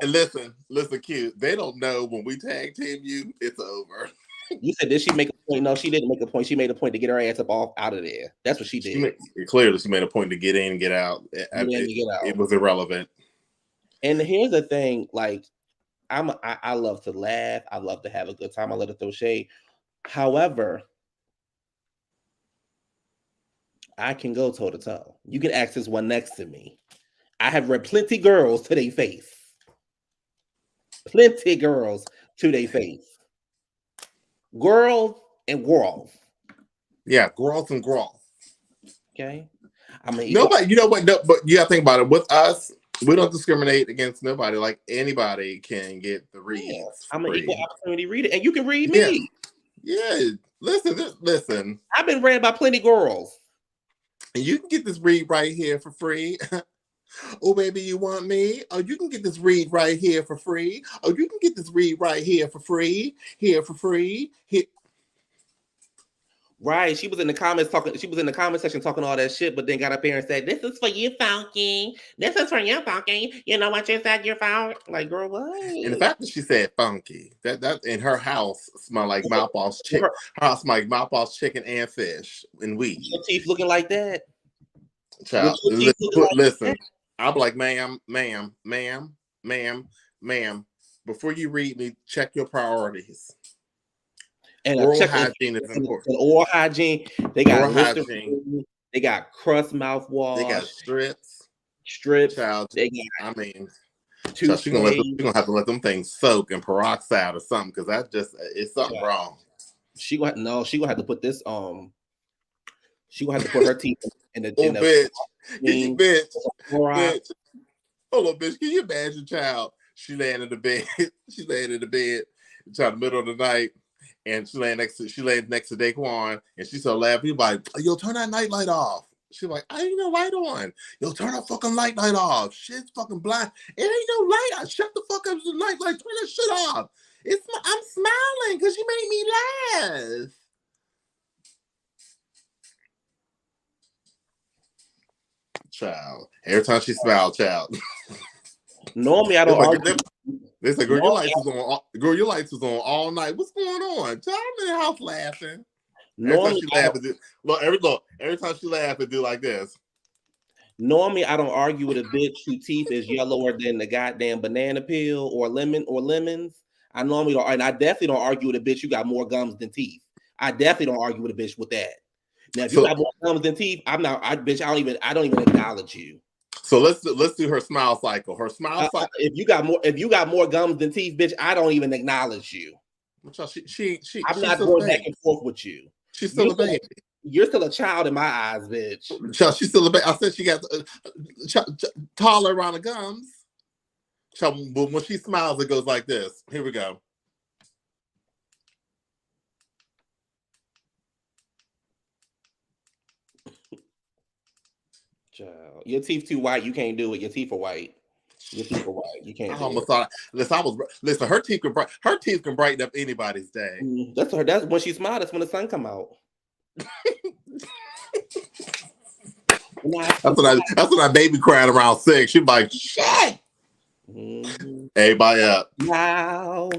Speaker 2: listen, cute. They don't know when we tag team you, it's over.
Speaker 1: You said, did she make a point? No, she didn't make a point. She made a point to get her ass out of there. That's what she did.
Speaker 2: Clearly, she made a point to get in and get out. It was irrelevant.
Speaker 1: And here's the thing, like I love to laugh. I love to have a good time. I love to throw shade. However, I can go toe to toe. You can ask this one next to me. I have read plenty girls to their face. Plenty girls to their face. Girls and girls.
Speaker 2: Yeah, girls and girls.
Speaker 1: Okay. I mean,
Speaker 2: nobody, you know what? No, but you gotta think about it. With us, we don't discriminate against nobody. Like anybody can get the reads.
Speaker 1: Yeah, I'm an equal opportunity reader, and you can read me.
Speaker 2: Yeah. Listen.
Speaker 1: I've been read by plenty girls.
Speaker 2: And you can get this read right here for free. Oh, baby, you want me? Oh, you can get this read right here for free. Oh, you can get this read right here for free. Here for free. Here.
Speaker 1: Right. She was in the comments talking, she was in the comment section talking all that shit, but then got up here and said, "This is for you, Funky. This is for you, Funky. You know what you said, you're found." Like, girl, what?
Speaker 2: And the fact that she said funky, that in her house smelled like mouthwash chicken. Her house smelled like mouthwash chicken and fish and weed.
Speaker 1: Your teeth looking like that.
Speaker 2: Child, listen. I'll be like, ma'am, before you read me, check your priorities.
Speaker 1: And
Speaker 2: oral hygiene is important.
Speaker 1: And oral hygiene. They got
Speaker 2: oral hygiene.
Speaker 1: They got crust mouthwash.
Speaker 2: They got strips.
Speaker 1: Child,
Speaker 2: they got, I mean, child, she's gonna have to let them things soak in peroxide or something, because that's just it's something wrong.
Speaker 1: She gonna have to put this she gonna have to put her teeth in the
Speaker 2: bitch. Bitch. Hold on, bitch. Can you imagine, child? She laying in the bed. She laying in the bed, child, in the middle of the night. And she laying next to Daquan, and she so laughing. He's like, "Yo, turn that night light off." She's like, "I ain't no light on." "Yo, turn that fucking light off. Shit's fucking blind. It ain't no light. Shut the fuck up, the night light. Turn that shit off. I'm smiling because you made me laugh." Child. Every time she smiled, child.
Speaker 1: Normally, I don't argue.
Speaker 2: They say, "Girl, your lights was on. Girl, your lights was on all night. What's going on?" Child, I'm in the house laughing. Every time she laugh and do like this.
Speaker 1: Normally, I don't argue with a bitch whose teeth is yellower than the goddamn banana peel or lemons. I normally don't, and I definitely don't argue with a bitch who got more gums than teeth. I definitely don't argue with a bitch with that. Now, if you got more gums than teeth, I don't even acknowledge you.
Speaker 2: So let's do her smile cycle. Her smile cycle.
Speaker 1: If you got more gums than teeth, bitch, I don't even acknowledge you. I'm not going back and forth with you.
Speaker 2: She's still a baby.
Speaker 1: You're still a child in my eyes, bitch.
Speaker 2: Child, she's still a baby. I said she got taller around the gums. Child, but when she smiles, it goes like this. Here we go.
Speaker 1: Child, your teeth too white. You can't do it. Your teeth are white. Your teeth are white. You can't.
Speaker 2: I almost thought. Listen. Her teeth can brighten up anybody's day.
Speaker 1: That's her. That's when she smiles. That's when the sun come out.
Speaker 2: That's when I baby cried around 6. She's like, "Shit." Everybody up.
Speaker 1: Now,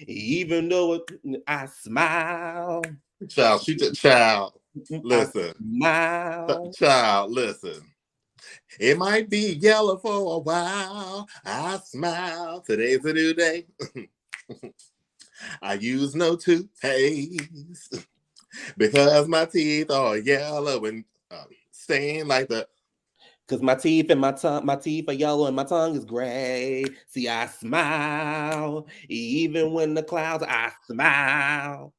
Speaker 1: even though I smile,
Speaker 2: child. Listen, child. Listen. It might be yellow for a while. I smile. Today's a new day. I use no toothpaste because my teeth are yellow and stained like the.
Speaker 1: Because my teeth are yellow and my tongue is gray. See, I smile even when the clouds. I smile.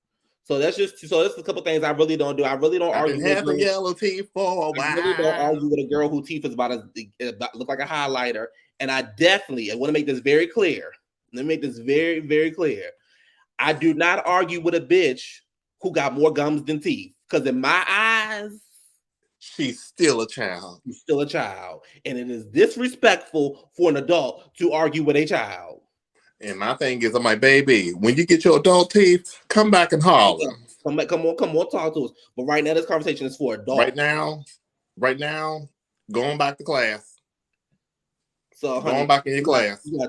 Speaker 1: So that's a couple things I really don't do. I really don't argue.
Speaker 2: I've been having yellow teeth for a while.
Speaker 1: I really don't argue with a girl whose teeth is about look like a highlighter. And I want to make this very clear. Let me make this very, very clear. I do not argue with a bitch who got more gums than teeth. Because in my eyes,
Speaker 2: she's still a child.
Speaker 1: She's still a child. And it is disrespectful for an adult to argue with a child.
Speaker 2: And my thing is, I'm like, baby, when you get your adult teeth, come back and holler.
Speaker 1: Come on, talk to us. But right now, this conversation is for adults.
Speaker 2: Right now, going back to class.
Speaker 1: So,
Speaker 2: going back in your class.
Speaker 1: You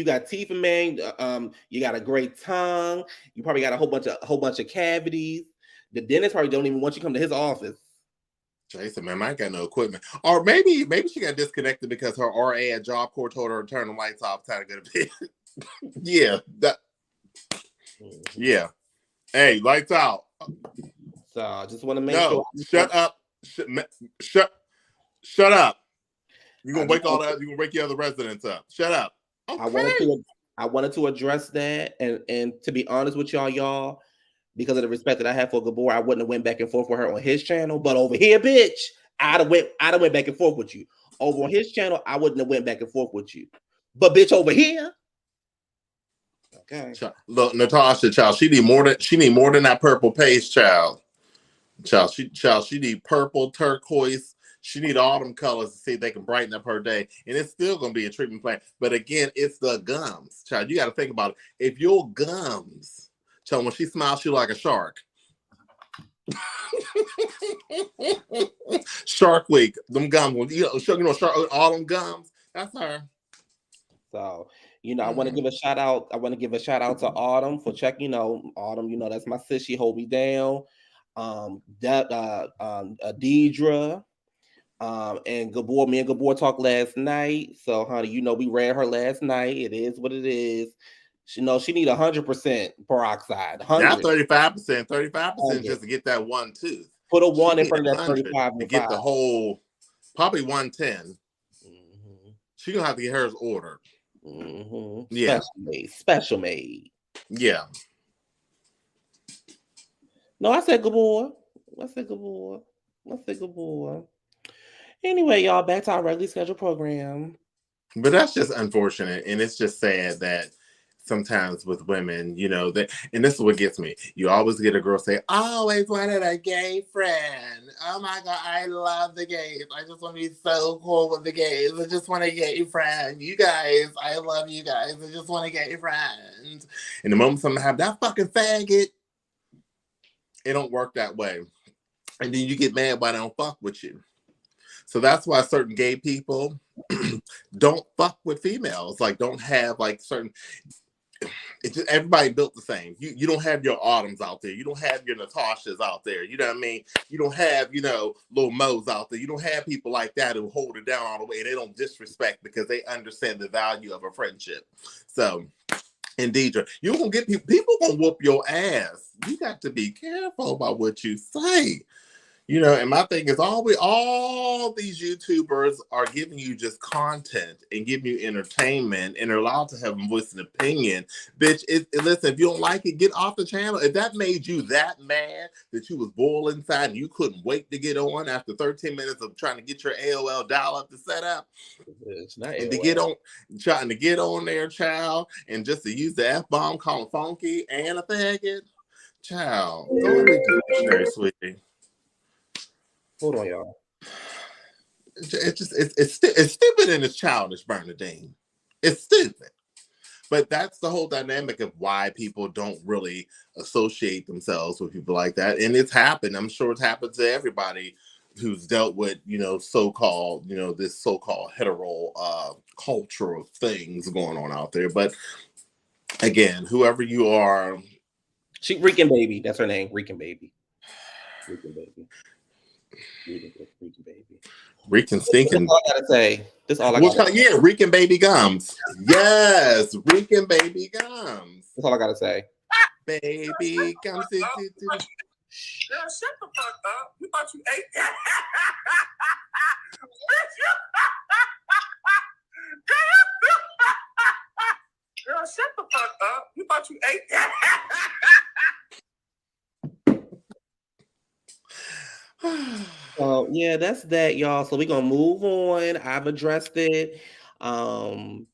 Speaker 1: got teeth and man. You got a great tongue. You probably got a whole bunch of cavities. The dentist probably don't even want you to come to his office.
Speaker 2: Jason, man, I ain't got no equipment. Or maybe she got disconnected because her RA at Job Corps told her to turn the lights off, time to go to bed. Yeah. Hey, lights out.
Speaker 1: So I just want to make sure.
Speaker 2: Shut up. Shut up. You're gonna wake the other residents up. Shut up. Okay.
Speaker 1: I wanted to address that, and to be honest with y'all, because of the respect that I have for Gabor, I wouldn't have went back and forth with her on his channel. But over here, bitch, I'd have went back and forth with you. Over on his channel, I wouldn't have went back and forth with you. But bitch, over here, okay.
Speaker 2: Look, Natasha, child, she need more than that purple paste, child. She need purple, turquoise. She need all them colors to see if they can brighten up her day. And it's still going to be a treatment plan. But again, it's the gums. Child, you got to think about it. If your gums, child, when she smiles, she like a shark. Shark Week, them gums. Shark, all them gums, that's her.
Speaker 1: So, I want to give a shout out. I want to give a shout out to Autumn for checking. Autumn, that's my sis. She hold me down. Deidre. And Gabor, me and Gabor talked last night. So, honey, we read her last night. It is what it is. She need 100% peroxide.
Speaker 2: Not 35% just to get that one tooth.
Speaker 1: Put a 1 in front of that 35
Speaker 2: to get the whole, probably 110. Mm-hmm. She's gonna have to get hers ordered.
Speaker 1: Mm-hmm. Yeah, special made.
Speaker 2: Yeah.
Speaker 1: No, I said Gabor. Anyway, y'all, back to our regularly scheduled program.
Speaker 2: But that's just unfortunate, and it's just sad that sometimes with women, and this is what gets me. You always get a girl say, "I always wanted a gay friend. Oh my God, I love the gays. I just want to be so cool with the gays. I just want a gay friend. You guys, I love you guys. I just want a gay friend." And the moment something happens, that fucking faggot, it don't work that way. And then you get mad why they don't fuck with you. So that's why certain gay people don't fuck with females. Like, don't have certain. It's just everybody built the same. You don't have your Autumns out there. You don't have your Natashas out there. You know what I mean? You don't have, little Mo's out there. You don't have people like that who hold it down all the way. They don't disrespect because they understand the value of a friendship. So, and Deidre, you're going to get people going to whoop your ass. You got to be careful about what you say. And my thing is all these YouTubers are giving you just content and giving you entertainment and they're allowed to have a voice and opinion. Bitch, listen, if you don't like it, get off the channel. If that made you that mad that you was boiled inside and you couldn't wait to get on after 13 minutes of trying to get your AOL dial-up to set up,
Speaker 1: it's not
Speaker 2: and
Speaker 1: AOL.
Speaker 2: trying to get on there, child, and just to use the F-bomb, call it funky and a faggot, child, don't read the dictionary, sweetie.
Speaker 1: Hold on, y'all.
Speaker 2: It's stupid and it's childish, Bernadine. It's stupid. But that's the whole dynamic of why people don't really associate themselves with people like that. And it's happened. I'm sure it's happened to everybody who's dealt with, so-called, this so-called hetero cultural things going on out there. But again, whoever you are.
Speaker 1: Rican Baby. That's her name. Rican Baby. Rican Baby.
Speaker 2: Rican stinking.
Speaker 1: That's all I gotta say. That's all I gotta say.
Speaker 2: Yeah, Rican Baby gums. Yes, Rican Baby gums.
Speaker 1: That's all I gotta say.
Speaker 2: Baby gums.
Speaker 5: Girl, shut the fuck up. You thought you ate that? Girl, shut the fuck up. You thought you ate that?
Speaker 1: Yeah, that's that, y'all. So we're gonna move on. I've addressed it. So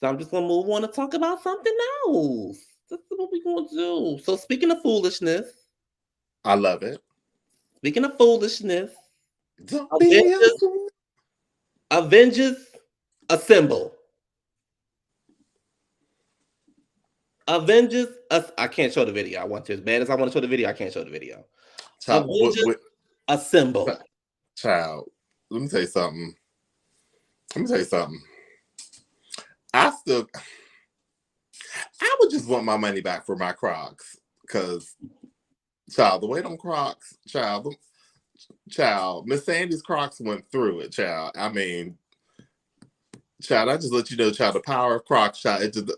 Speaker 1: I'm just gonna move on to talk about something else. That's what we're gonna do. So speaking of foolishness,
Speaker 2: I love it.
Speaker 1: Speaking of foolishness,
Speaker 2: Avengers
Speaker 1: Assemble. Avengers. I can't show the video. I want to. As bad as I want to show the video, I can't show the video. Avengers Assemble.
Speaker 2: Child, let me tell you something. I would just want my money back for my Crocs. Because, child, the way them Crocs, child, child, Miss Sandy's Crocs went through it, child. I mean, child, I just let you know, child, the power of Crocs, child. It just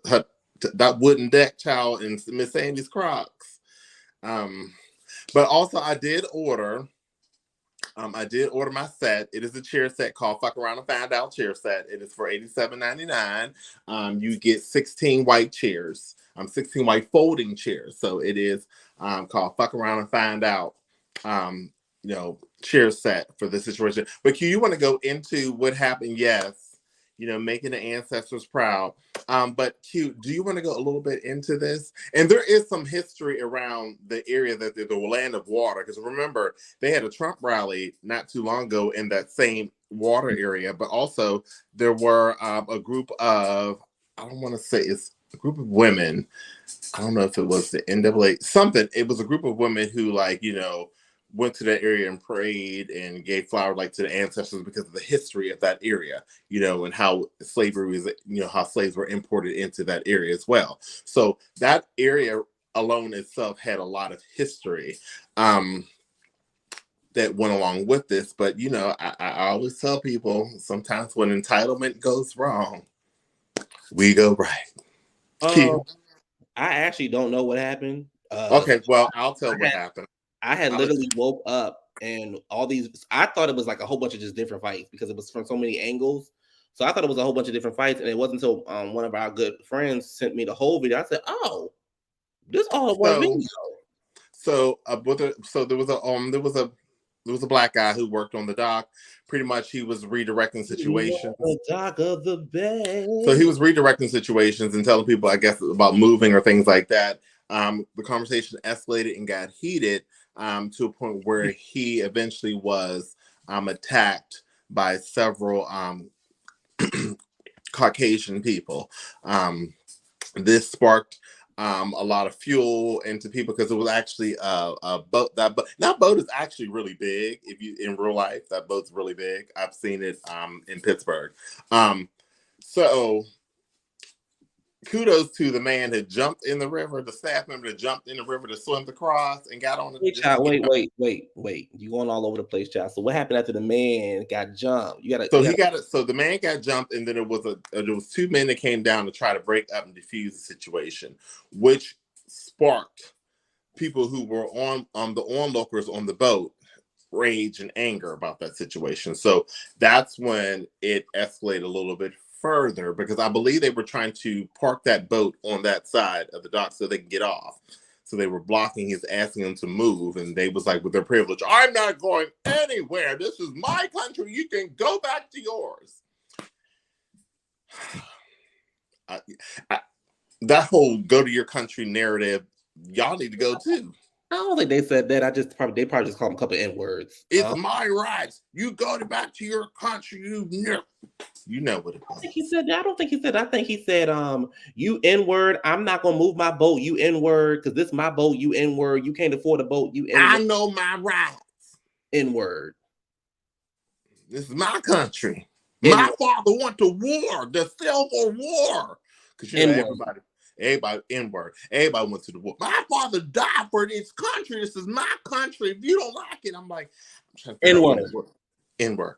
Speaker 2: that wooden deck, child, and Miss Sandy's Crocs. But also I did order my set. It is a chair set called Fuck Around and Find Out chair set. It is for $87.99. You get 16 white chairs. 16 white folding chairs. So it is called Fuck Around and Find Out. Chair set for this situation. But Q, you want to go into what happened? Yes, making the ancestors proud. But Q, do you want to go a little bit into this? And there is some history around the area that the land of water, because remember, they had a Trump rally not too long ago in that same water area, but also there were a group of, I don't want to say it's a group of women. I don't know if it was the NAA, something. It was a group of women who went to that area and prayed and gave flowers to the ancestors because of the history of that area, and how slavery was, how slaves were imported into that area as well. So that area alone itself had a lot of history that went along with this. But, I always tell people sometimes when entitlement goes wrong, we go right.
Speaker 1: I actually don't know what happened.
Speaker 2: Okay, well, I'll tell what happened.
Speaker 1: I had literally woke up and all these, I thought it was like a whole bunch of just different fights because it was from so many angles. So I thought it was a whole bunch of different fights. And it wasn't until one of our good friends sent me the whole video. I said, oh, this all one video.
Speaker 2: So there was a black guy who worked on the dock. Pretty much he was redirecting situations.
Speaker 1: The dock of the bay.
Speaker 2: So he was redirecting situations and telling people, I guess, about moving or things like that. The conversation escalated and got heated to a point where he eventually was attacked by several Caucasian people. This sparked a lot of fuel into people because it was actually a boat. That boat is actually really big. If you in real life, that boat's really big. I've seen it in Pittsburgh. So kudos to the man that jumped in the river, the staff member that jumped in the river to swim across and got on the
Speaker 1: Wait. You going all over the place, child. So what happened after the man got jumped?
Speaker 2: So the man got jumped, and then there was two men that came down to try to break up and defuse the situation, which sparked people who were on the onlookers on the boat rage and anger about that situation. So that's when it escalated a little bit further, because I believe they were trying to park that boat on that side of the dock so they can get off. So they were blocking his, asking him to move, and they was like, with their privilege, I'm not going anywhere. This is my country. You can go back to yours. That whole go to your country narrative, y'all need to go too.
Speaker 1: I don't think they said that. They probably just called them a couple N-words.
Speaker 2: It's my rights. You go back to your country. You know what it was.
Speaker 1: I think he said that. I don't think he said. I think he said, you N-word. I'm not gonna move my boat. You N-word, because this is my boat. You N-word. You can't afford a boat. You N-word.
Speaker 2: I know my rights.
Speaker 1: N-word.
Speaker 2: This is my country. My father went to war, the Civil War. Because everybody N-word. Everybody went to the war. My father died for this country. This is my country. If you don't like it, I'm trying to
Speaker 1: N-word.
Speaker 2: N-word.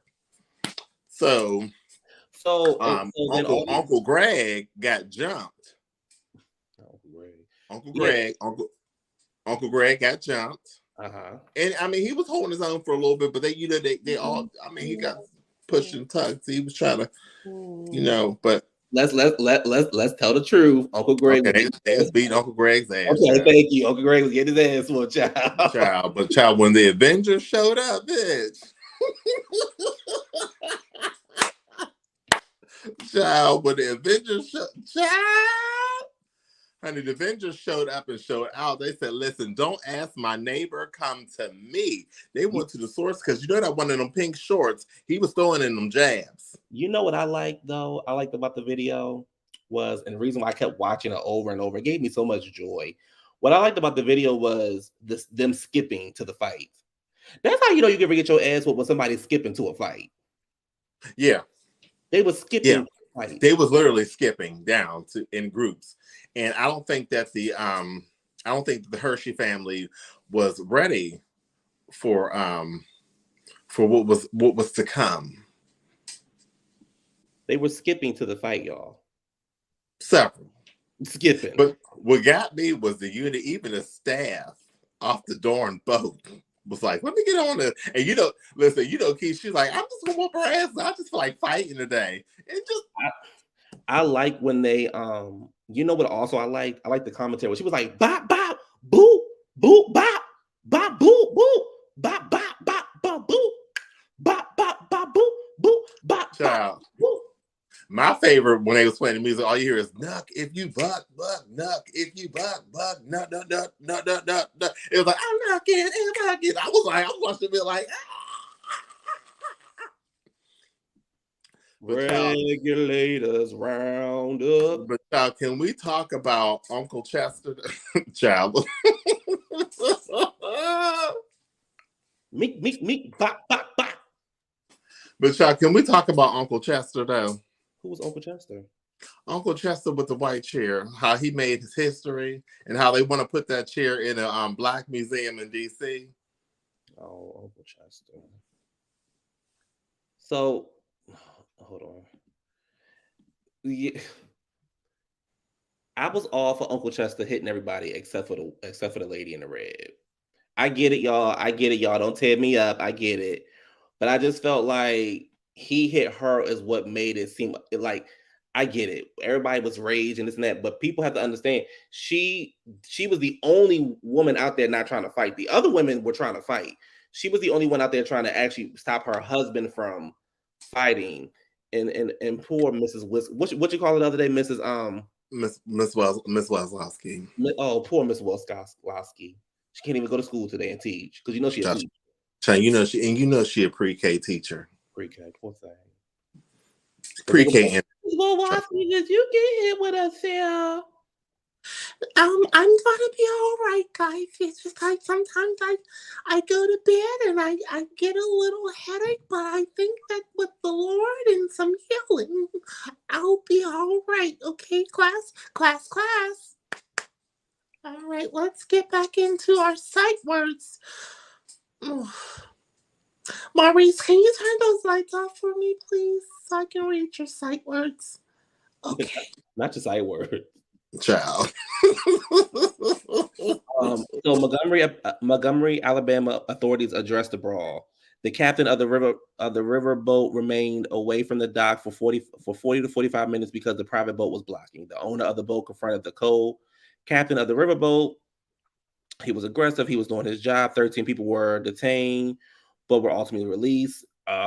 Speaker 2: So Uncle Greg got jumped. Uncle Greg got jumped. And he was holding his own for a little bit, but they all. He got pushed and tugged. He was trying to, but.
Speaker 1: Let's tell the truth. Uncle Greg
Speaker 2: was beating Uncle Greg's ass.
Speaker 1: Okay, thank you. Uncle Greg was getting his ass for a
Speaker 2: child. When the Avengers showed up, bitch. Child, when the Avengers the Avengers showed up and showed out. They said, "Listen, don't ask my neighbor, come to me." They went to the source because that one of them pink shorts, he was throwing in them jabs.
Speaker 1: You know what I liked though? I liked about the video was, and the reason why I kept watching it over and over, it gave me so much joy. What I liked about the video was them skipping to the fight. That's how you can ever get your ass whooped when somebody's skipping to a fight.
Speaker 2: Yeah.
Speaker 1: They were skipping.
Speaker 2: Yeah. They was literally skipping down in groups. And I don't think that the Hershey family was ready for for what was to come.
Speaker 1: They were skipping to the fight, y'all.
Speaker 2: Several.
Speaker 1: Skipping.
Speaker 2: But what got me was the unit, even the staff off the darn boat was like, let me get on it. And listen, Keith, she's like, I'm just gonna whoop her ass. I just feel like fighting today. It just
Speaker 1: I like when they you know what also I like the commentary. She was like bop bop boop boop bop bop boop boop bop bop bop bop boop bop bop bop boop boop bop bop boop.
Speaker 2: My favorite when they was playing the music, all you hear is "nuck if you buck, nuck if you buck, nuck, nuck, nuck, nuck, nuck, nuck, nuck." It was like I'm knocking and knocking. I was watching it like.
Speaker 1: Regulators round up.
Speaker 2: But can we talk about Uncle Chester? Child.
Speaker 1: Meek, bop, bop, bop.
Speaker 2: But y'all, can we talk about Uncle Chester though?
Speaker 1: Who was Uncle Chester?
Speaker 2: Uncle Chester with the white chair, how he made his history, and how they want to put that chair in a black museum in DC.
Speaker 1: Oh, Uncle Chester. So, hold on. Yeah. I was all for Uncle Chester hitting everybody except for the lady in the red. I get it, y'all. Don't tear me up. I get it. But I just felt like he hit her is what made it seem like, I get it. Everybody was raged and this and that, but people have to understand she was the only woman out there not trying to fight. The other women were trying to fight. She was the only one out there trying to actually stop her husband from fighting. And poor Mrs. What you call it the other day, Mrs.
Speaker 2: Miss Weslowski.
Speaker 1: Oh, poor Miss Weslowski. She can't even go to school today and teach because she's a teacher.
Speaker 2: She a pre-K teacher.
Speaker 1: Pre-K, poor thing.
Speaker 2: Pre-K.
Speaker 1: Weslowski, did you get hit with a cell?
Speaker 2: I'm gonna be all right, guys. It's just like sometimes I go to bed and I get a little headache, but I think that with the Lord and some healing, I'll be all right. Okay, class. All right, let's get back into our sight words. Maurice, can you turn those lights off for me, please, so I can read your sight words? Okay.
Speaker 1: Not just sight words.
Speaker 2: Child.
Speaker 1: So Montgomery, Alabama authorities addressed the brawl. The captain of the river boat remained away from the dock for 40 to 45 minutes because the private boat was blocking. The owner of the boat confronted the co-captain of the river boat. He was aggressive. He was doing his job. 13 people were detained, but were ultimately released.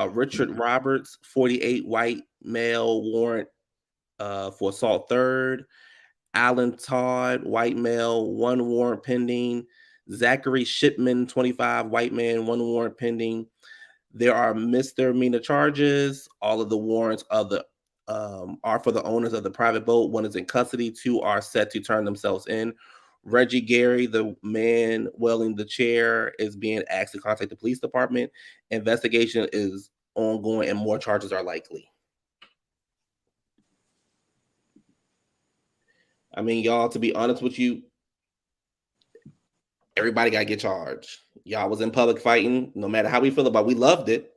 Speaker 1: Richard Roberts, 48, white male, warrant for assault third. Alan Todd, white male, 1 warrant pending. Zachary Shipman, 25, white man, 1 warrant pending. There are misdemeanor charges. All of the warrants are for the owners of the private boat. 1 is in custody. 2 are set to turn themselves in. Reggie Gary, the man wielding the chair, is being asked to contact the police department. Investigation is ongoing and more charges are likely. I mean, y'all, to be honest with you, everybody got to get charged. Y'all was in public fighting, no matter how we feel about it. We loved it,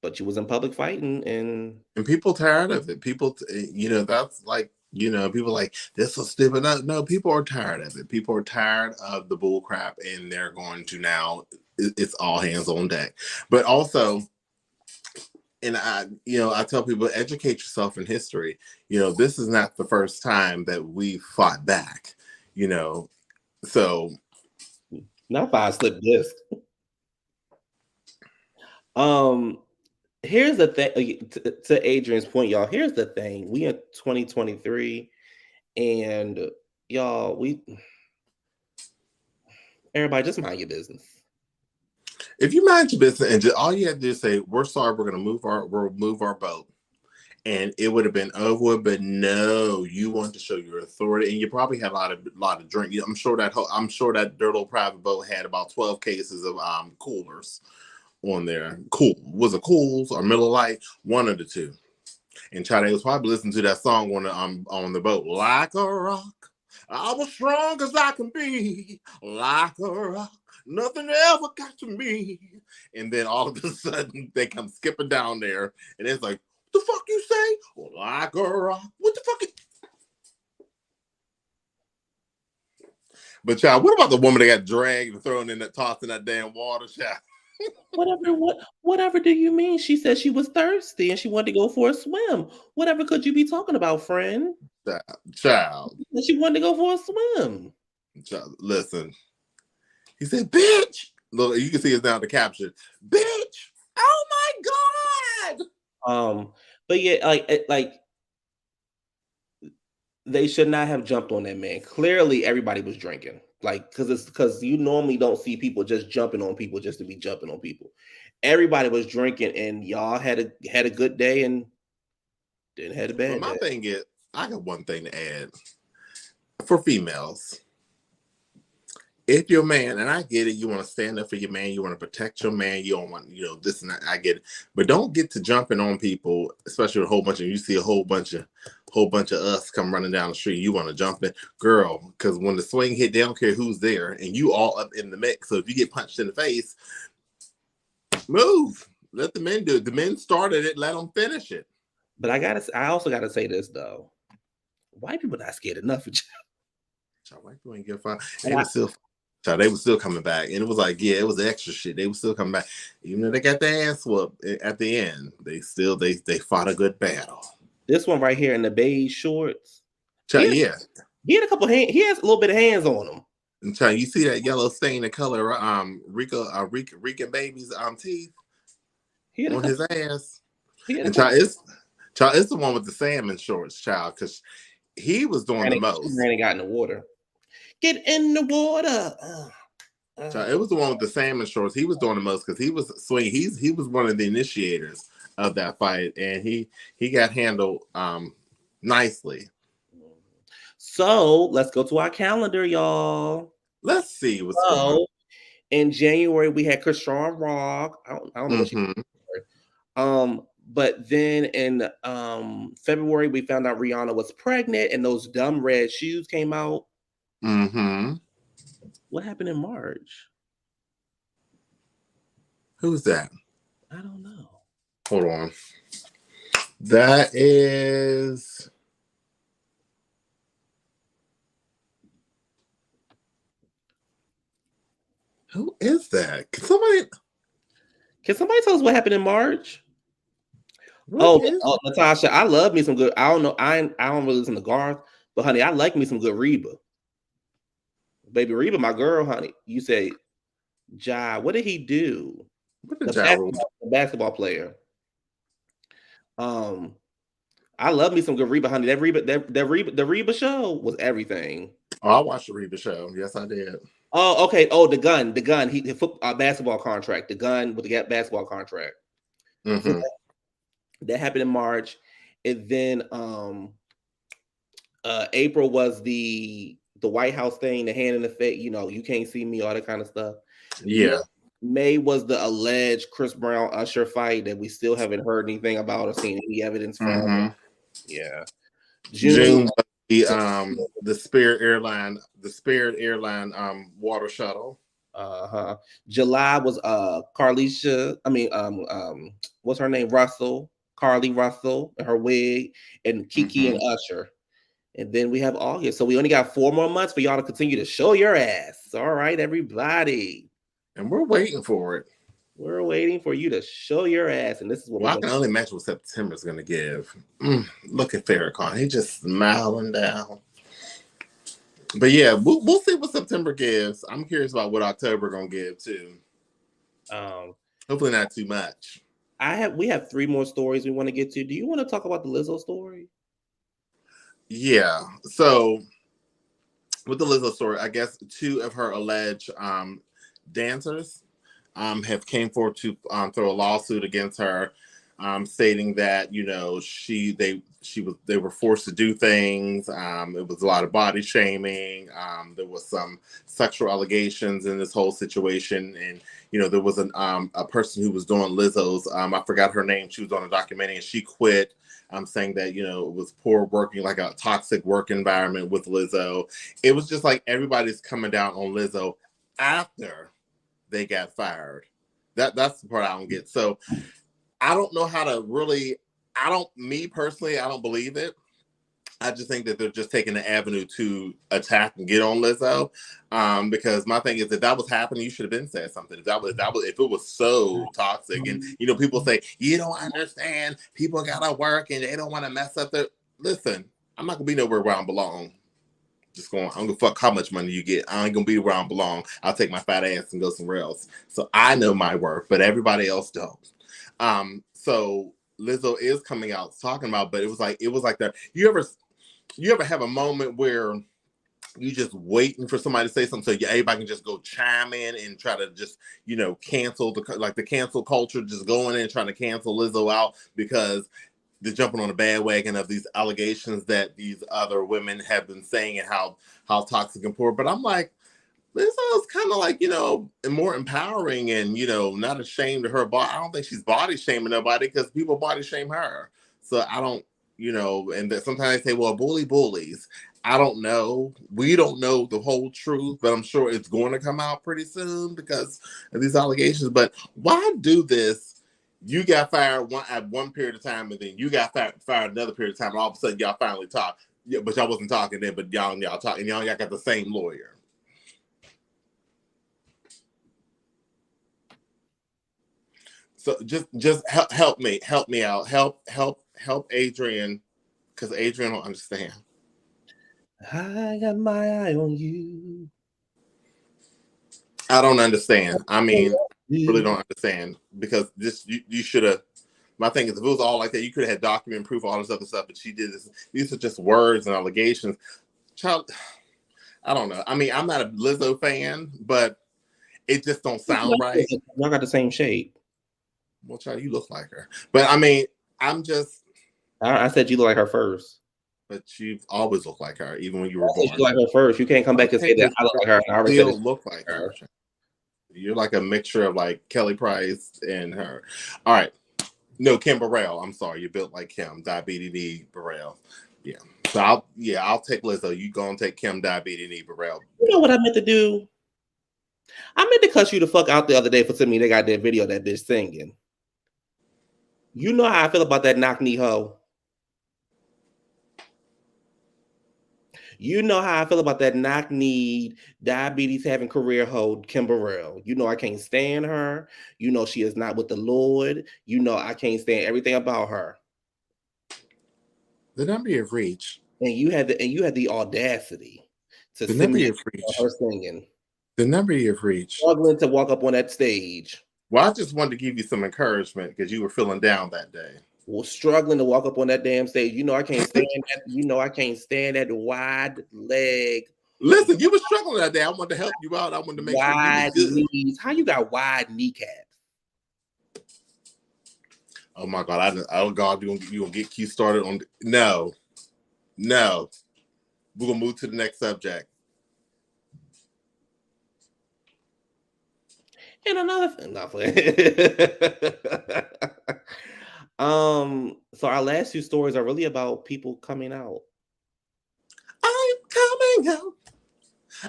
Speaker 1: but you was in public fighting. And
Speaker 2: people tired of it. People, that's like, people like, this is stupid. No, people are tired of it. People are tired of the bull crap, and they're going to now, it's all hands on deck. But also, and I tell people, educate yourself in history. This is not the first time that we fought back, so.
Speaker 1: Not 5 slip disc. Here's the thing, to Adrian's point, y'all, here's the thing. We in 2023, and y'all, everybody just mind your business.
Speaker 2: If you mind your business and all you have to do is say, we're sorry, we'll move our boat, and it would have been over. But no, you want to show your authority, and you probably had a lot of drink. I'm sure that dirt old private boat had about 12 cases of coolers on there. Was it Cools or Miller Lite? One of the two. And Chade was probably listening to that song on the boat, like a rock. I was strong as I can be, like a rock. Nothing ever got to me. And then all of a sudden they come skipping down there, and it's like, what the fuck you say? Well, like a rock. What the fuck? But child, what about the woman that got dragged and thrown in that, tossed in that damn water, child?
Speaker 1: Whatever do you mean? She said she was thirsty and she wanted to go for a swim. Whatever could you be talking about, friend?
Speaker 2: Child.
Speaker 1: She wanted to go for a swim.
Speaker 2: Child, listen. He said, bitch. Look, you can see it's down the caption. Bitch. Oh my God.
Speaker 1: But yeah, like they should not have jumped on that man. Clearly, everybody was drinking. Like, because you normally don't see people just jumping on people just to be jumping on people. Everybody was drinking, and y'all had a good day and didn't have a bad day.
Speaker 2: My thing is, I got one thing to add for females. If your man, and I get it, you want to stand up for your man, you want to protect your man, you don't want, this and that, I get it. But don't get to jumping on people, especially a whole bunch of, you see a whole bunch of us come running down the street, you want to jump in. Girl, because when the swing hit, they don't care who's there, and you all up in the mix. So if you get punched in the face, move. Let the men do it. The men started it, let them finish it.
Speaker 1: But I also gotta say this though. White people not scared enough of you.
Speaker 2: White people ain't give a fuck. They were still coming back, and it was like, yeah, it was extra shit. They were still coming back, even though they got their ass whooped at the end. They fought a good battle.
Speaker 1: This one right here in the beige shorts,
Speaker 2: yeah,
Speaker 1: he had a couple hands. He has a little bit of hands on him.
Speaker 2: And you see that yellow stain of color, Rican baby's teeth on his ass. And child, it's the one with the salmon shorts, child, because he was doing the most.
Speaker 1: Granny got in the water. Get in the water.
Speaker 2: So it was the one with the salmon shorts. He was doing the most because he was swinging. He was one of the initiators of that fight, and he got handled nicely.
Speaker 1: So let's go to our calendar, y'all.
Speaker 2: Let's see what's going on.
Speaker 1: In January we had Krishan Rock. I don't know what she. But then in February we found out Rihanna was pregnant, and those dumb red shoes came out. What happened in March?
Speaker 2: Who's that?
Speaker 1: I don't know.
Speaker 2: Hold on. That is. Who is that? Can somebody
Speaker 1: tell us what happened in March? Natasha, I love me some good. I don't know. I don't really listen to Garth, but honey, I like me some good Reba. Baby Reba, my girl, honey. You say, Jai, what did he do? The basketball player. I love me some good Reba, honey. The Reba show was everything.
Speaker 2: Oh, I watched the Reba show. Yes, I did.
Speaker 1: Oh, okay. Oh, the gun. He basketball contract. The gun with the basketball contract. So that happened in March, and then April was the White House thing, the hand in the face. You can't see me, all that kind of stuff.
Speaker 2: Yeah.
Speaker 1: May was the alleged Chris Brown Usher fight that we still haven't heard anything about or seen any evidence from. Yeah.
Speaker 2: June the Spirit Airline water shuttle.
Speaker 1: July was Carlisha. What's her name? Carly Russell and her wig, and Kiki and Usher. And then we have August. So we only got 4 more months for y'all to continue to show your ass. All right, everybody.
Speaker 2: And we're waiting for it.
Speaker 1: We're waiting for you to show your ass. And this is what
Speaker 2: I can only imagine what September's going to give. Look at Farrakhan. He's just smiling down. But yeah, we'll see what September gives. I'm curious about what October going to give too. Hopefully not too much.
Speaker 1: We have 3 more stories we want to get to. Do you want to talk about the Lizzo story?
Speaker 2: Yeah. So with the Lizzo story, I guess 2 of her alleged dancers have came forward to throw a lawsuit against her, stating that they were forced to do things. It was a lot of body shaming. There was some sexual allegations in this whole situation, and there was a person who was doing Lizzo's. I forgot her name. She was on a documentary, and she quit. Saying that it was poor working, like a toxic work environment with Lizzo. It was just like everybody's coming down on Lizzo after they got fired. That's the part I don't get. So I don't know how to really. Me personally, I don't believe it. I just think that they're just taking the avenue to attack and get on Lizzo. Because my thing is, if that was happening, you should have been said something. If it was so toxic, and people say you don't understand, people gotta work and they don't want to mess up their. Listen, I'm not gonna be nowhere where I belong. I'm gonna fuck how much money you get. I ain't gonna be where I belong. I'll take my fat ass and go somewhere else. So I know my worth, but everybody else don't. So Lizzo is coming out talking about, but it was like that. You ever have a moment where you just waiting for somebody to say something so everybody can just go chime in and try to just, cancel the cancel culture, just going in and trying to cancel Lizzo out because they're jumping on the bandwagon of these allegations that these other women have been saying and how toxic and poor. But I'm like, Lizzo's kind of like, more empowering and, not ashamed of her body. I don't think she's body shaming nobody because people body shame her. So I don't, and that sometimes they say, well, bullies. I don't know. We don't know the whole truth, but I'm sure it's going to come out pretty soon because of these allegations. But why do this? You got fired at one period of time, and then you got fired another period of time, and all of a sudden y'all finally talk. Yeah, but y'all wasn't talking then, but y'all talk, and y'all got the same lawyer. So just help me out. Help Adrian. Because Adrian don't understand.
Speaker 1: I got my eye on you.
Speaker 2: I don't understand. I mean, really don't understand. Because you should have. My thing is, if it was all like that, you could have had document proof, all this other stuff. But she did this. These are just words and allegations. Child, I don't know. I mean, I'm not a Lizzo fan, but it just don't sound right.
Speaker 1: Y'all got the same shape.
Speaker 2: Well, child, you look like her. But I mean,
Speaker 1: I said you look like her first.
Speaker 2: But you've always looked like her, even when you were born.
Speaker 1: You like her first. You can't come back and say that I look like her. I already
Speaker 2: said
Speaker 1: don't
Speaker 2: look like her. You're like a mixture of like Kelly Price and her. All right. No, Kim Burrell. I'm sorry. You're built like Kim. Diabetes knee Burrell. Yeah. So I'll take Lizzo. You go and take Kim Diabetes knee Burrell.
Speaker 1: You know what I meant to do? I meant to cuss you the fuck out the other day for sending me they got that video of that bitch singing. You know how I feel about that knock knee hoe. You know how I feel about that knock-kneed, diabetes-having career hoe, Kim Burrell. You know I can't stand her. You know she is not with the Lord. You know I can't stand everything about her.
Speaker 2: The number you've reached.
Speaker 1: And you had the audacity to send me her singing.
Speaker 2: The number you've reached.
Speaker 1: Struggling to walk up on that stage.
Speaker 2: Well, I just wanted to give you some encouragement because you were feeling down that day.
Speaker 1: Was struggling to walk up on that damn stage. You know I can't stand that. You know I can't stand that wide leg.
Speaker 2: Listen, you were struggling that day. I wanted to help you out. I wanted to make
Speaker 1: wide
Speaker 2: sure you was good.
Speaker 1: knees. How you got wide kneecaps?
Speaker 2: Oh my God! Oh God! You gonna get Q started on? No. We're gonna move to the next subject.
Speaker 1: And another thing, so our last two stories are really about people coming out.
Speaker 2: I'm coming out.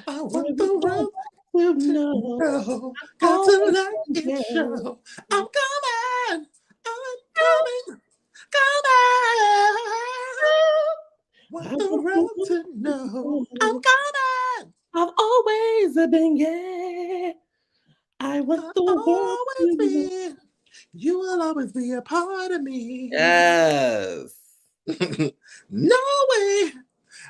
Speaker 2: I want the world to know. Got to let it show. I'm coming. Want the world to know. I'm coming.
Speaker 1: I've always been gay. I want the world to know.
Speaker 2: You will always be a part of me.
Speaker 1: Yes.
Speaker 2: No way.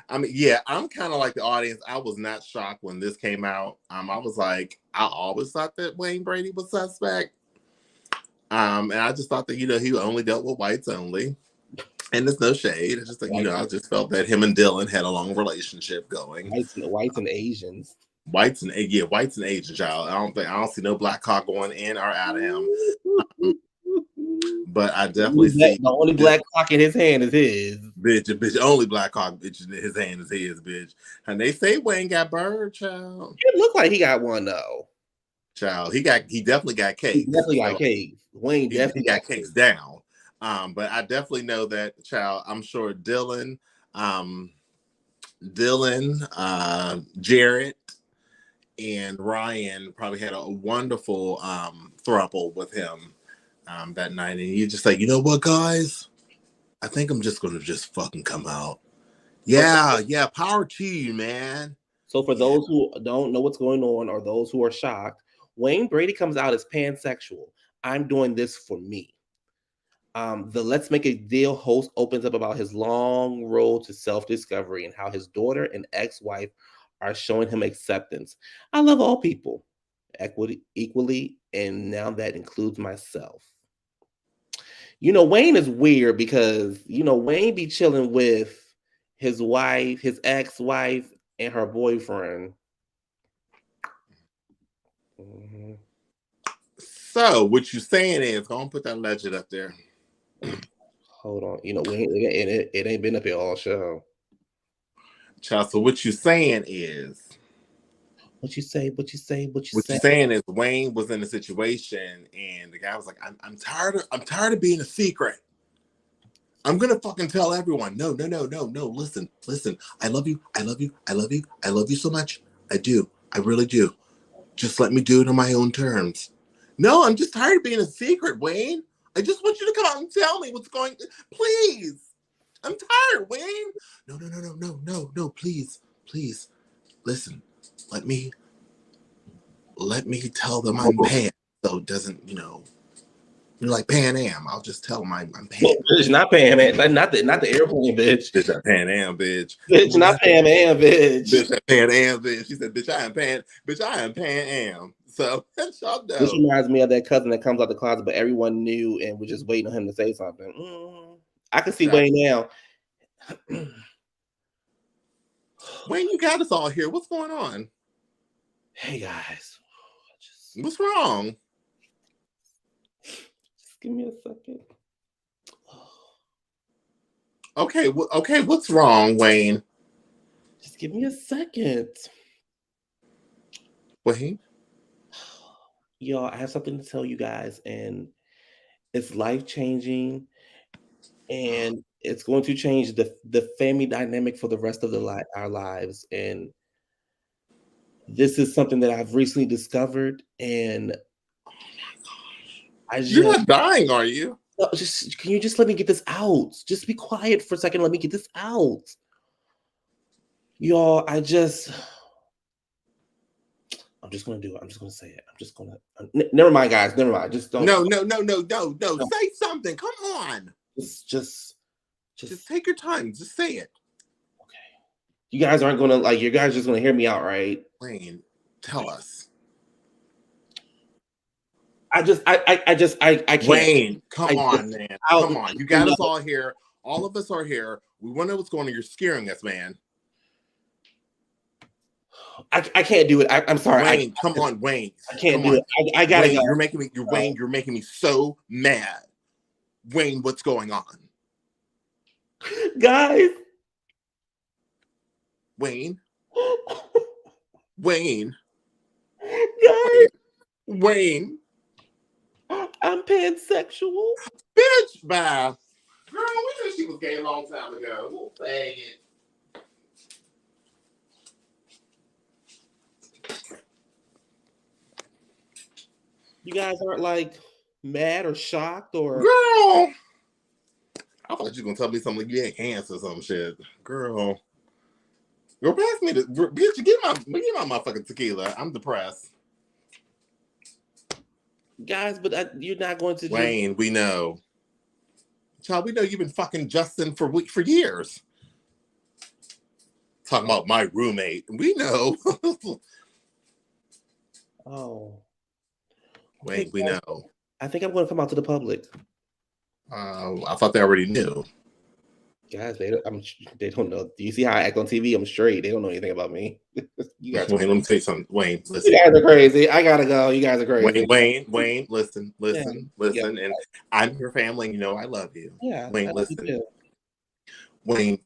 Speaker 2: I mean, yeah, I'm kind of like the audience. I was not shocked when this came out. I was like, I always thought that Wayne Brady was suspect. And I just thought that, he only dealt with whites only. And there's no shade. It's just like, I just felt that him and Dylan had a long relationship going.
Speaker 1: Whites and Asians.
Speaker 2: Whites and Asians, child. I don't see no black cock going in or out of him. But I definitely see
Speaker 1: the only black cock in his hand is his.
Speaker 2: Bitch, only black cock bitch in his hand is his, bitch. And they say Wayne got bird, child.
Speaker 1: It looked like he got one though.
Speaker 2: Child, he definitely got cakes.
Speaker 1: He definitely got cakes. Wayne definitely
Speaker 2: got cakes down. But I definitely know that, child. I'm sure Dylan, Jarrett, and Ryan probably had a wonderful throuple with him that night, and you're just like, you know what, guys? I think I'm just gonna just fucking come out. Yeah, power to you, man.
Speaker 1: So for those who don't know what's going on or those who are shocked, Wayne Brady comes out as pansexual. I'm doing this for me. The Let's Make a Deal host opens up about his long road to self-discovery and how his daughter and ex-wife are showing him acceptance. I love all people equally, and now that includes myself. Wayne is weird because, Wayne be chilling with his wife, his ex-wife, and her boyfriend. Mm-hmm.
Speaker 2: So what you saying is, go and put that legend up there.
Speaker 1: Hold on. It ain't been up here all show.
Speaker 2: Child, so what you saying is,
Speaker 1: What you say?
Speaker 2: What you're saying is Wayne was in a situation and the guy was like, I'm tired of being a secret. I'm gonna fucking tell everyone. No. Listen. I love you so much. I do. I really do. Just let me do it on my own terms. No, I'm just tired of being a secret, Wayne. I just want you to come out and tell me what's going. Please. I'm tired, Wayne. No. Please. Listen. Let me tell them I'm Pan, so it doesn't, you're like Pan Am. I'll just tell them I'm Pan.
Speaker 1: Bitch, not Pan Am, not the airplane, bitch.
Speaker 2: Bitch, that Pan Am, bitch.
Speaker 1: Bitch, not Pan Am, bitch.
Speaker 2: Bitch, that Pan Am, bitch. She said, bitch, I am Pan Am. So that's y'all know.
Speaker 1: This reminds me of that cousin that comes out the closet, but everyone knew and was just waiting on him to say something. I can see Wayne now.
Speaker 2: Wayne, you got us all here. What's going on?
Speaker 1: Hey guys,
Speaker 2: what's wrong?
Speaker 1: Just give me a second.
Speaker 2: Okay, what's wrong, Wayne?
Speaker 1: Just give me a second.
Speaker 2: Wayne?
Speaker 1: Y'all, I have something to tell you guys, and it's life-changing, and it's going to change the family dynamic for the rest of our lives. And this is something that I've recently discovered, and
Speaker 2: oh my gosh, you're not dying, are you?
Speaker 1: No, can you just let me get this out? Just be quiet for a second. Let me get this out, y'all. I'm just gonna do it. I'm just gonna say it. Never mind, guys. Never mind. Just don't.
Speaker 2: No. Say something. Come on.
Speaker 1: Just
Speaker 2: take your time. Just say it.
Speaker 1: Okay. You guys aren't gonna you guys just gonna hear me out, right?
Speaker 2: Wayne, tell us.
Speaker 1: I can't.
Speaker 2: Wayne, come on, man. Come on. You got us all here. All of us are here. We want to know what's going on. You're scaring us, man.
Speaker 1: I can't do it. I'm sorry.
Speaker 2: Wayne, come on, Wayne.
Speaker 1: I can't do it. I gotta go.
Speaker 2: You're making me so mad. Wayne, what's going on?
Speaker 1: Guys.
Speaker 2: Wayne.
Speaker 1: Guys.
Speaker 2: Wayne.
Speaker 1: I'm pansexual.
Speaker 2: Bitch, bye. Girl, we knew she was gay a long time ago. We'll fag it.
Speaker 1: You guys aren't mad or shocked or
Speaker 2: girl. I thought you were gonna tell me something like you had cancer or some shit. Girl, pass me the bitch. Get my motherfucking tequila. I'm depressed.
Speaker 1: Guys, but you're not going to
Speaker 2: Wayne, we know. Child, we know you've been fucking Justin for years. Talking about my roommate. We know.
Speaker 1: Oh.
Speaker 2: Wayne, we know.
Speaker 1: I think I'm going to come out to the public.
Speaker 2: I thought they already knew.
Speaker 1: Guys, they don't know. Do you see how I act on TV? I'm straight. They don't know anything about me. You guys
Speaker 2: Wayne, let me tell you something. Wayne, listen.
Speaker 1: You guys are crazy. I gotta go. You guys are crazy.
Speaker 2: Wayne, listen. Yeah. And I'm your family. And you know I love you.
Speaker 1: Yeah.
Speaker 2: Wayne, listen. Wayne,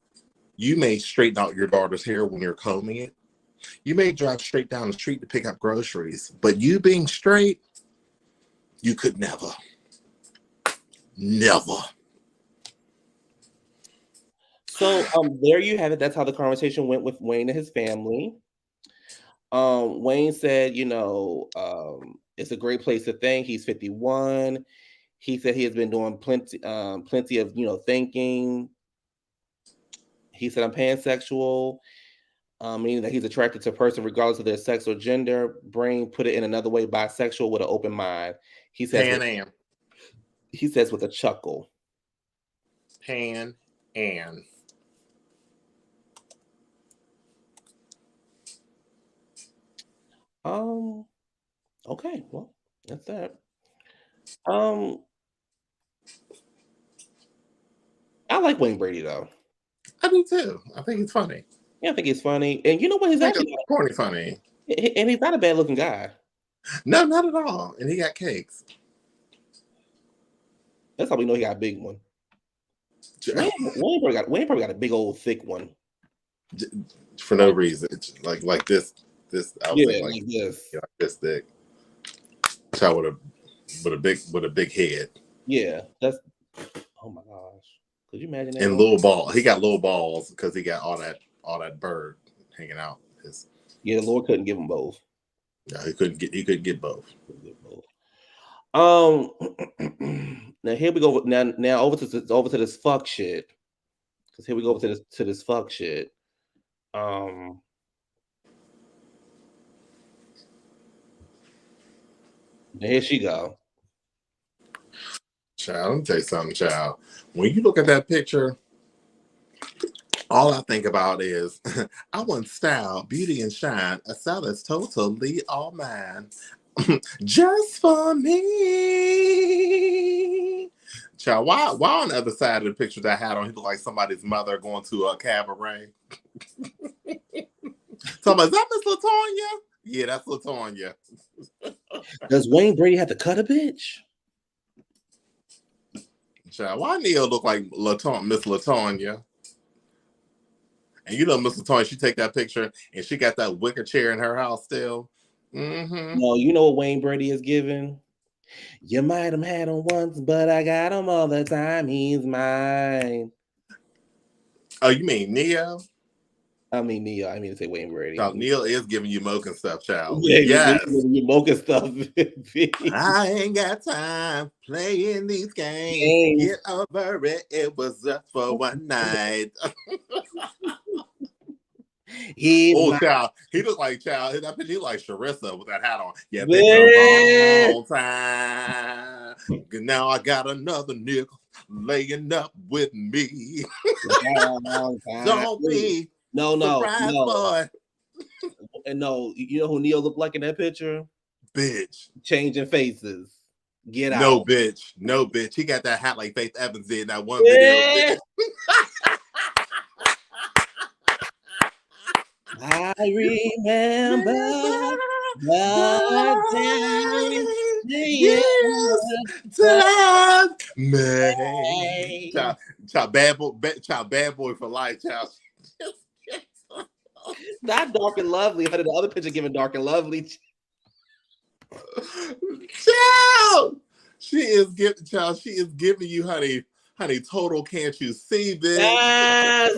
Speaker 2: you may straighten out your daughter's hair when you're combing it. You may drive straight down the street to pick up groceries. But you being straight, you could never.
Speaker 1: So there you have it. That's how the conversation went with Wayne and his family. Wayne said, it's a great place to think. He's 51. He said he has been doing plenty of thinking. He said I'm pansexual, meaning that he's attracted to a person regardless of their sex or gender. Brain put it in another way, bisexual with an open mind. He says with a chuckle.
Speaker 2: Pan Am.
Speaker 1: Okay, well, that's that. I like Wayne Brady though.
Speaker 2: I do too. I think he's funny.
Speaker 1: Yeah, I think he's funny, and you know what? He's actually
Speaker 2: corny funny,
Speaker 1: and he's not a bad looking guy.
Speaker 2: No, not at all. And he got cakes.
Speaker 1: That's how we know he got a big one. Wayne probably got a big old thick one
Speaker 2: for no reason. It's like this. I would say like
Speaker 1: this.
Speaker 2: Like this thick. Child with a big head.
Speaker 1: Yeah, that's. Oh my gosh! Could you imagine that?
Speaker 2: And little ball. He got little balls because he got all that bird hanging out.
Speaker 1: The Lord couldn't give him both.
Speaker 2: No, he couldn't get both.
Speaker 1: Now here we go. Now over to this fuck shit. Because here we go to this fuck shit. Now here she go.
Speaker 2: Child, let me tell you something, child. When you look at that picture, all I think about is I want style, beauty, and shine. A style that's totally all mine. Just for me. Child, why on the other side of the picture that hat on, he looked like somebody's mother going to a cabaret? So is that Miss LaTonya? Yeah, that's LaTonya.
Speaker 1: Does Wayne Brady have to cut a bitch?
Speaker 2: Child, why Neil look like Miss LaTonya? And Miss LaTonya, she take that picture and she got that wicker chair in her house still. Mm-hmm.
Speaker 1: No, you know what Wayne Brady is giving? You might have had him once, but I got him all the time. He's mine.
Speaker 2: Oh, you mean Neo?
Speaker 1: I mean Neo. I mean to say Wayne Brady.
Speaker 2: Child, Neil is giving you mocha stuff, child.
Speaker 1: Yeah,
Speaker 2: yes.
Speaker 1: You mocha stuff.
Speaker 2: I ain't got time playing these games. Get over it. It was just for one night. Child. He looked like child. I think he like Sharissa with that hat on. Yeah, been a long time. Now I got another nigga laying up with me. Don't be surprised, boy.
Speaker 1: And no, you know who Neil looked like in that picture?
Speaker 2: Bitch.
Speaker 1: Changing faces. Get out.
Speaker 2: No, bitch. He got that hat like Faith Evans did in that one video.
Speaker 1: I remember the
Speaker 2: time me. Child, bad boy for life, child.
Speaker 1: Not Dark and Lovely. But the other picture giving Dark and Lovely.
Speaker 2: Child, she is giving you, honey. Total, can't you see this?
Speaker 1: Yes,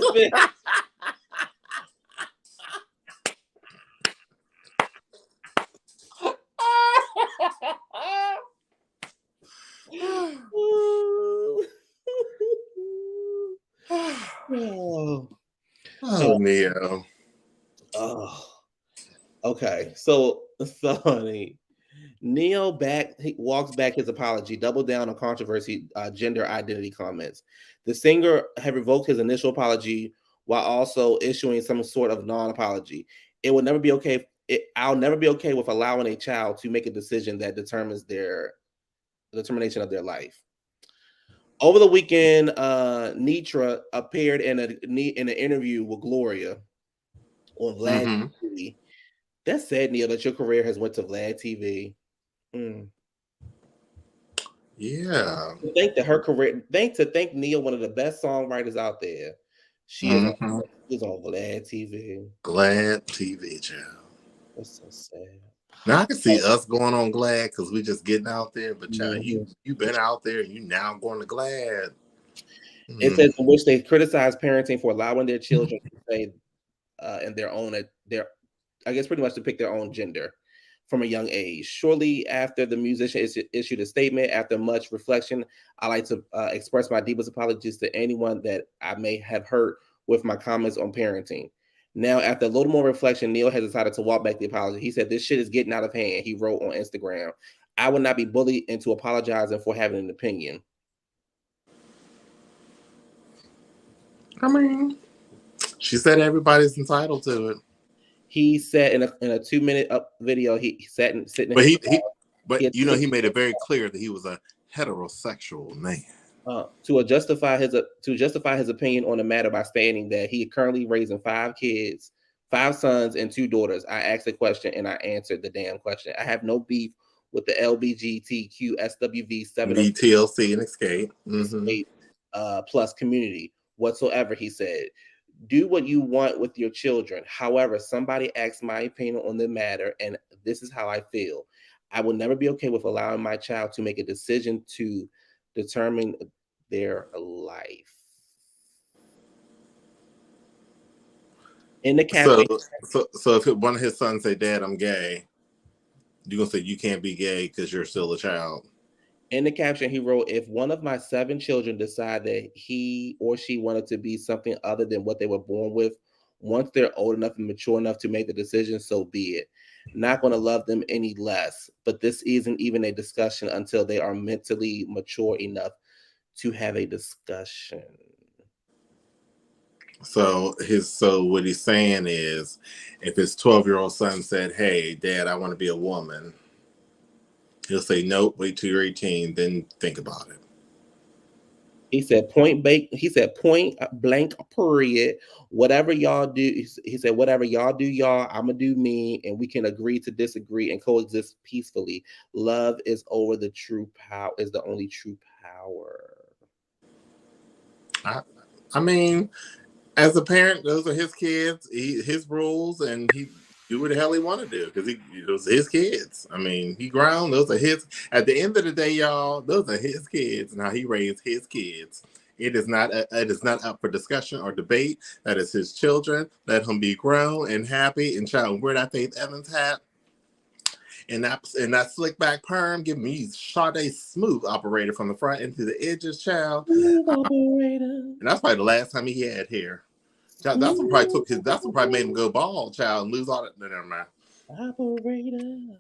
Speaker 2: oh, Neo.
Speaker 1: Oh, okay. So honey, Neo walks back his apology, doubled down on controversy, gender identity comments. The singer had revoked his initial apology while also issuing some sort of non-apology. It will never be okay. I'll never be okay with allowing a child to make a decision that determines the determination of their life. Over the weekend, Nitra appeared in an interview with Gloria on Vlad TV. That's sad, Neil, that your career has went to Vlad TV.
Speaker 2: Yeah.
Speaker 1: Thank Neil, one of the best songwriters out there. She is on Vlad TV.
Speaker 2: Glad TV, child.
Speaker 1: That's so sad.
Speaker 2: Now I can see us going on Glad because we just getting out there, but child, you've been out there and you now going to Glad.
Speaker 1: It says in which they criticize parenting for allowing their children to say in their I guess, pretty much to pick their own gender from a young age. Shortly after the musician issued a statement, after much reflection, I like to express my deepest apologies to anyone that I may have hurt with my comments on parenting. Now, after a little more reflection, Neil has decided to walk back the apology. He said, "This shit is getting out of hand," he wrote on Instagram. "I would not be bullied into apologizing for having an opinion."
Speaker 2: I mean, she said everybody's entitled to it.
Speaker 1: He said in a 2-minute video, he sat and sitting.
Speaker 2: But he made it very clear that he was a heterosexual man.
Speaker 1: To justify his opinion on the matter by stating that he currently raising 5 kids, 5 sons and 2 daughters. I asked a question and I answered the damn question. I have no beef with the LBGTQ SWV 7
Speaker 2: TLC and Escape
Speaker 1: plus community whatsoever. He said, "Do what you want with your children. However, somebody asked my opinion on the matter, and this is how I feel. I will never be okay with allowing my child to make a decision to determine their life." In the caption,
Speaker 2: so if one of his sons say, "Dad, I'm gay," you're gonna say you can't be gay because you're still a child.
Speaker 1: In the caption, he wrote, "If one of my 7 children decide that he or she wanted to be something other than what they were born with, once they're old enough and mature enough to make the decision, so be it. Not going to love them any less. But this isn't even a discussion until they are mentally mature enough to have a discussion."
Speaker 2: So what he's saying is, if his 12-year-old son said, "Hey, Dad, I want to be a woman," he'll say, "Nope, wait till you're 18, then think about it."
Speaker 1: He said, point blank, period. Whatever y'all do, he said, "Whatever y'all do, y'all, I'm going to do me, and we can agree to disagree and coexist peacefully. Love is over the true power, is the only true power."
Speaker 2: I mean, as a parent, those are his kids, his rules, and he do what the hell he want to do because those are his kids. I mean, he grown. Those are his. At the end of the day, y'all, those are his kids, and how he raised his kids. It is not up for discussion or debate. That is his children. Let him be grown and happy and child. Wear that Faith Evans hat and that slick back perm. Give me Sade Smooth operator from the front into the edges, child. And that's probably the last time he had hair. Child, that's what probably made him go bald, child, and lose all that. Never mind.
Speaker 1: Operator.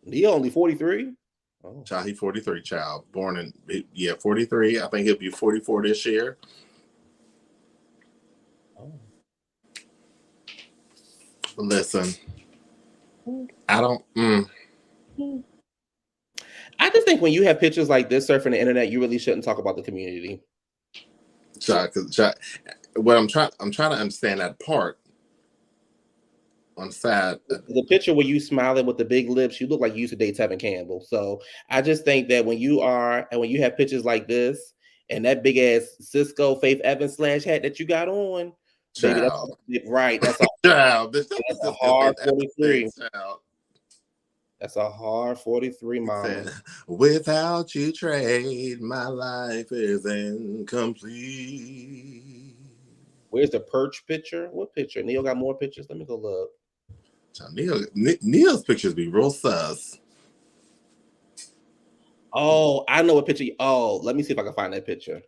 Speaker 1: He only 43.
Speaker 2: Oh. Child, he's 43, child. Born in 43. I think he'll be 44 this year.
Speaker 1: Oh.
Speaker 2: Listen, I don't.
Speaker 1: I just think when you have pictures like this surfing the internet, you really shouldn't talk about the community.
Speaker 2: Child, what I'm trying to understand that part on the side.
Speaker 1: The picture where you smiling with the big lips, you look like you used to date Tevin Campbell. So I just think that when you have pictures like this and that big ass Cisco Faith Evans / hat that you got on, baby, that's right. That's a hard 43. That's a hard 43, mom.
Speaker 2: Without you, trade, my life is incomplete.
Speaker 1: Where's the perch picture? What picture? Neil got more pictures. Let me go look.
Speaker 2: Neil's pictures be real sus.
Speaker 1: Oh, I know what picture. Oh, let me see if I can find that picture.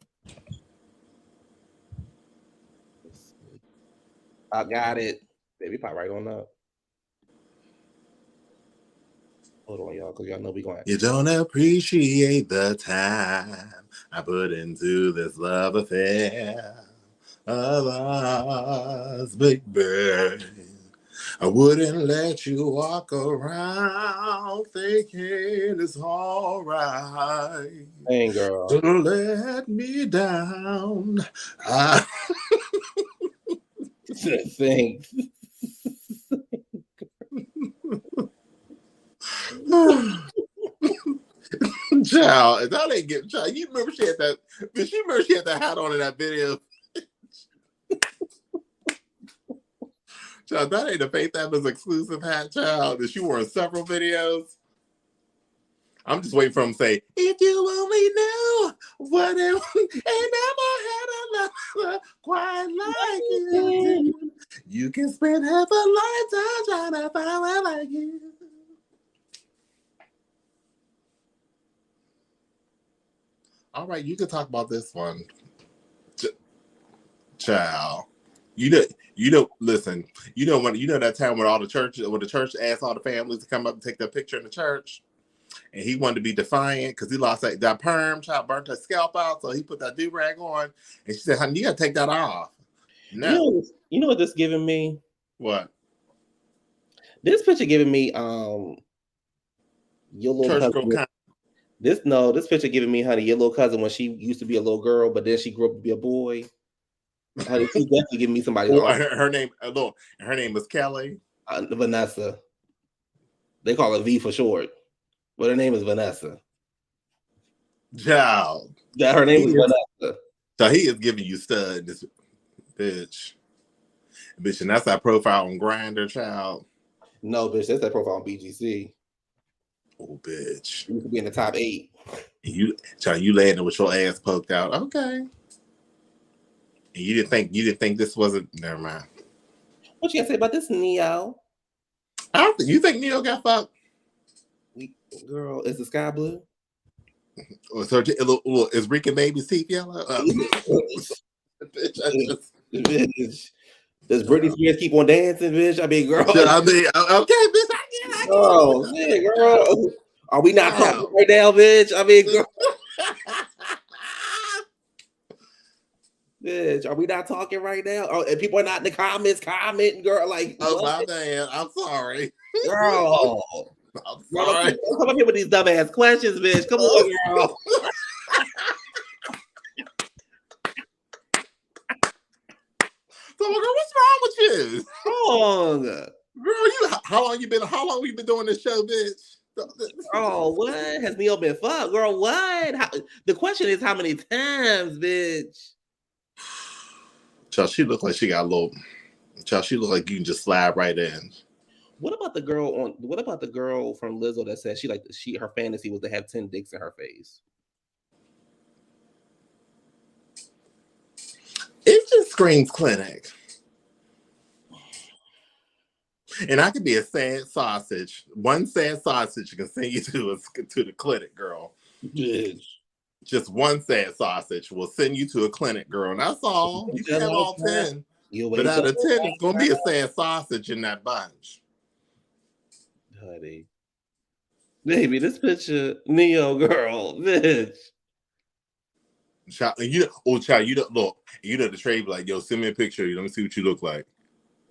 Speaker 1: I got it. Baby, pop right on up. Hold on, y'all, because y'all know we going.
Speaker 2: You don't appreciate the time I put into this love affair of ours, big baby. I wouldn't let you walk around thinking it's all right.
Speaker 1: Dang, girl.
Speaker 2: Don't let me down.
Speaker 1: Thanks.
Speaker 2: Child, that ain't get child. You remember she had that? Did she remember she had that hat on in that video? Child, that ain't a Faith Evans exclusive hat, child. That she wore in several videos. I'm just waiting for him to say, "If you only knew what it ain't never had another quite like you. You can spend half a lifetime trying to find one like you. All right, you can talk about this one, child. Listen. You know that time when the church asked all the families to come up and take their picture in the church, and he wanted to be defiant because he lost that perm, child burnt her scalp out, so he put that do rag on, and she said, "Honey, you gotta take that off." No,
Speaker 1: You know what this giving me?
Speaker 2: what?
Speaker 1: This picture giving me your little
Speaker 2: Church
Speaker 1: cousin.
Speaker 2: girl kind.
Speaker 1: This picture giving me, honey, your little cousin when she used to be a little girl, but then she grew up to be a boy. Honey, she definitely giving me somebody.
Speaker 2: Her name, look, her name is Kelly.
Speaker 1: Vanessa. They call her V for short, but her name is Vanessa.
Speaker 2: Child.
Speaker 1: Yeah, her name is Vanessa.
Speaker 2: So he is giving you stud, this bitch, and that's that profile on Grindr, child.
Speaker 1: No, bitch, that's that profile on BGC.
Speaker 2: Oh, bitch.
Speaker 1: You could be in the top 8.
Speaker 2: You landing with your ass poked out. Okay. And you didn't think this wasn't. Never mind.
Speaker 1: What you gotta say about this, Neo?
Speaker 2: You think Neo got fucked?
Speaker 1: Girl, is the sky blue?
Speaker 2: So is Rick and Baby's teeth yellow?
Speaker 1: Bitch, does Britney Spears keep on dancing, bitch? I mean, girl.
Speaker 2: Okay, bitch. I get
Speaker 1: Oh, shit, girl. Are we not talking right now, bitch? I mean, girl. Bitch, are we not talking right now? Oh, and people are not in the comments commenting, girl. Like,
Speaker 2: oh, my man, I'm sorry,
Speaker 1: girl.
Speaker 2: I'm sorry.
Speaker 1: Don't come up here with these dumbass questions, bitch. Come on, girl.
Speaker 2: So, girl, what's wrong with you?
Speaker 1: Wrong.
Speaker 2: Girl, how long you been doing this show, bitch?
Speaker 1: Oh, what? Has Neo been fucked? Girl, what? The question is how many times, bitch?
Speaker 2: Child, she look like she got a little. Child, she look like you can just slide right in.
Speaker 1: What about the girl from Lizzo that said her fantasy was to have 10 dicks in her face?
Speaker 2: It just screams clinic. And I could be a sad sausage. One sad sausage can send you to the clinic, girl.
Speaker 1: Bitch.
Speaker 2: Just one sad sausage will send you to a clinic, girl. And that's all. You can have all 10. But out of 10, it's going to be a sad sausage in that bunch.
Speaker 1: Honey. Baby, this picture, Neo girl, bitch.
Speaker 2: Child, you don't look. You know the trade be like, yo, send me a picture. Let me see what you look like.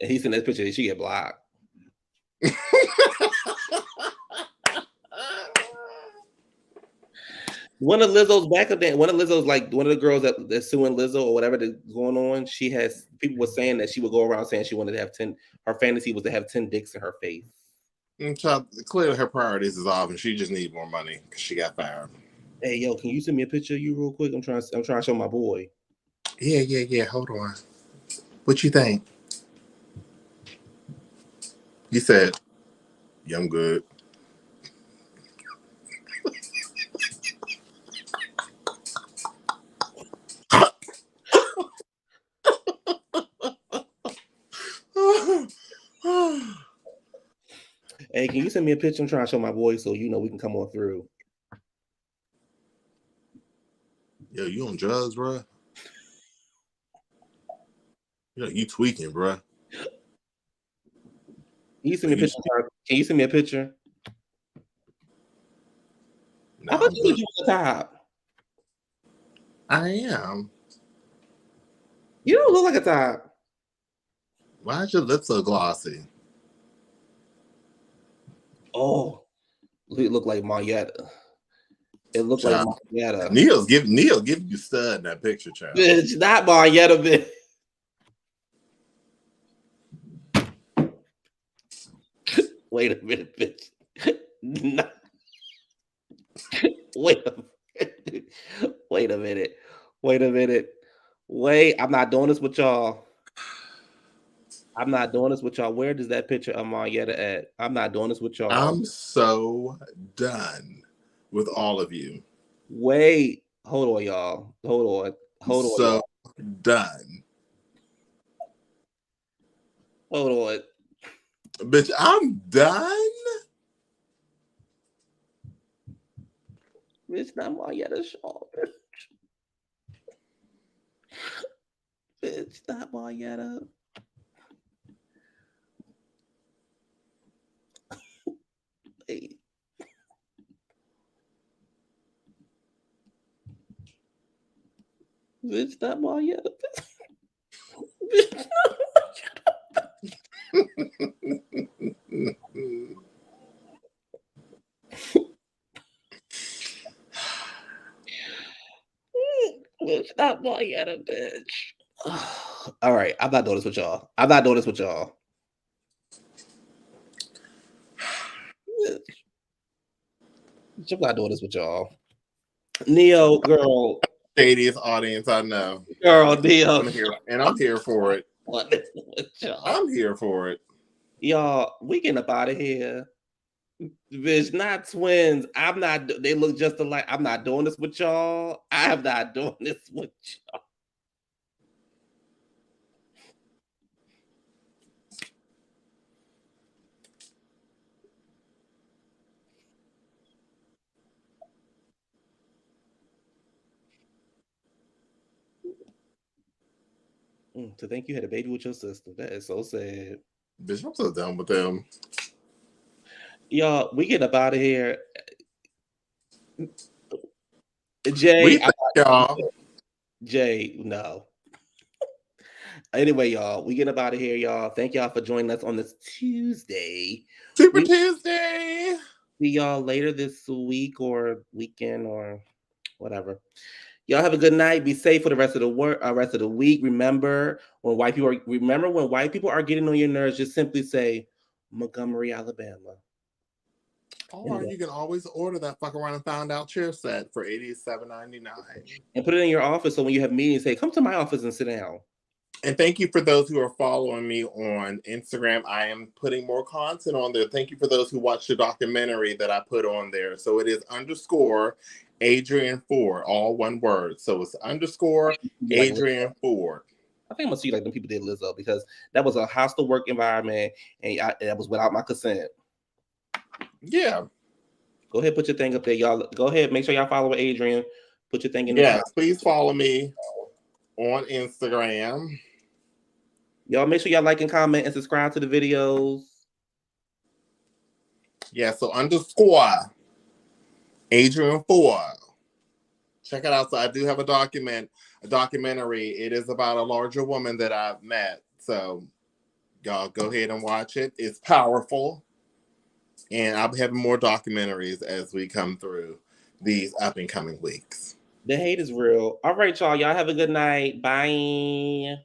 Speaker 1: And he sent that picture and she get blocked. One of Lizzo's one of the girls that's suing Lizzo or whatever that's going on, people were saying that she would go around saying she wanted to have 10, her fantasy was to have 10 dicks in her face.
Speaker 2: Child, clearly her priorities is off and she just needs more money because she got fired.
Speaker 1: Hey, yo, can you send me a picture of you real quick? I'm trying to show my boy.
Speaker 2: Yeah. Hold on. What you think? He said, yeah, I'm good.
Speaker 1: Hey, can you send me a picture? I'm trying to show my boy so we can come on through.
Speaker 2: Yo, you on drugs, bro? You tweaking, bro.
Speaker 1: Can you send me a picture? Can you send me a picture?
Speaker 2: No,
Speaker 1: I thought you were the top.
Speaker 2: I am.
Speaker 1: You don't look like a top.
Speaker 2: Why is your lips so glossy?
Speaker 1: Oh, it looked like Marietta. It looked like Marietta.
Speaker 2: Neil give you stud in that picture, child.
Speaker 1: Bitch, not Marietta, bitch. Wait a minute, bitch. No. Wait a minute. Wait, I'm not doing this with y'all. Where does that picture of Marietta at? I'm not doing this with y'all.
Speaker 2: I'm so done with all of you.
Speaker 1: Wait, hold on, y'all. Hold on.
Speaker 2: So done.
Speaker 1: Hold on.
Speaker 2: Bitch, I'm done.
Speaker 1: Bitch, not Marietta Shaw. Bitch, not Marietta. Wait. Bitch, not Marietta. Bitch, not Bitch, not Marietta, bitch. All right, I'm not doing this with y'all. I'm not doing this with y'all. Bitch, I'm not doing this with y'all. Neo, girl.
Speaker 2: Shadiest audience I know.
Speaker 1: Girl, Neo.
Speaker 2: I'm here, and I'm here for it.
Speaker 1: What is with y'all?
Speaker 2: I'm here for it.
Speaker 1: Y'all, we getting up out of here. Bitch, not twins. I'm not. They look just alike. I'm not doing this with y'all. I am not doing this with y'all. To think you had a baby with your sister. That is so sad.
Speaker 2: Bitch, I'm so done with them.
Speaker 1: Y'all, we getting up out of here. Jay,
Speaker 2: y'all.
Speaker 1: Jay, no. Anyway, y'all, we getting up out of here, y'all. Thank y'all for joining us on this Tuesday.
Speaker 2: Super Tuesday.
Speaker 1: See y'all later this week or weekend or whatever. Y'all have a good night. Be safe for the rest of the week. Remember when white people are getting on your nerves, just simply say Montgomery, Alabama.
Speaker 2: Or you can always order that fuck around and found out chair set for $87.99.
Speaker 1: And put it in your office so when you have meetings, say, come to my office and sit down.
Speaker 2: And thank you for those who are following me on Instagram. I am putting more content on there. Thank you for those who watched the documentary that I put on there. So it is _ Adrian Ford, all one word. So it's _ Adrian Ford.
Speaker 1: I think I'm gonna see like them people did Lizzo because that was a hostile work environment and that was without my consent.
Speaker 2: Yeah.
Speaker 1: Go ahead, put your thing up there, y'all. Go ahead, make sure y'all follow Adrian. Put your thing in there.
Speaker 2: Yes, please follow me on Instagram.
Speaker 1: Y'all make sure y'all like and comment and subscribe to the videos.
Speaker 2: Yeah, so _ Adrian Ford. Check it out. So I do have a documentary. It is about a larger woman that I've met. So y'all go ahead and watch it. It's powerful. And I'll be having more documentaries as we come through these up and coming weeks.
Speaker 1: The hate is real. All right, y'all. Y'all have a good night. Bye.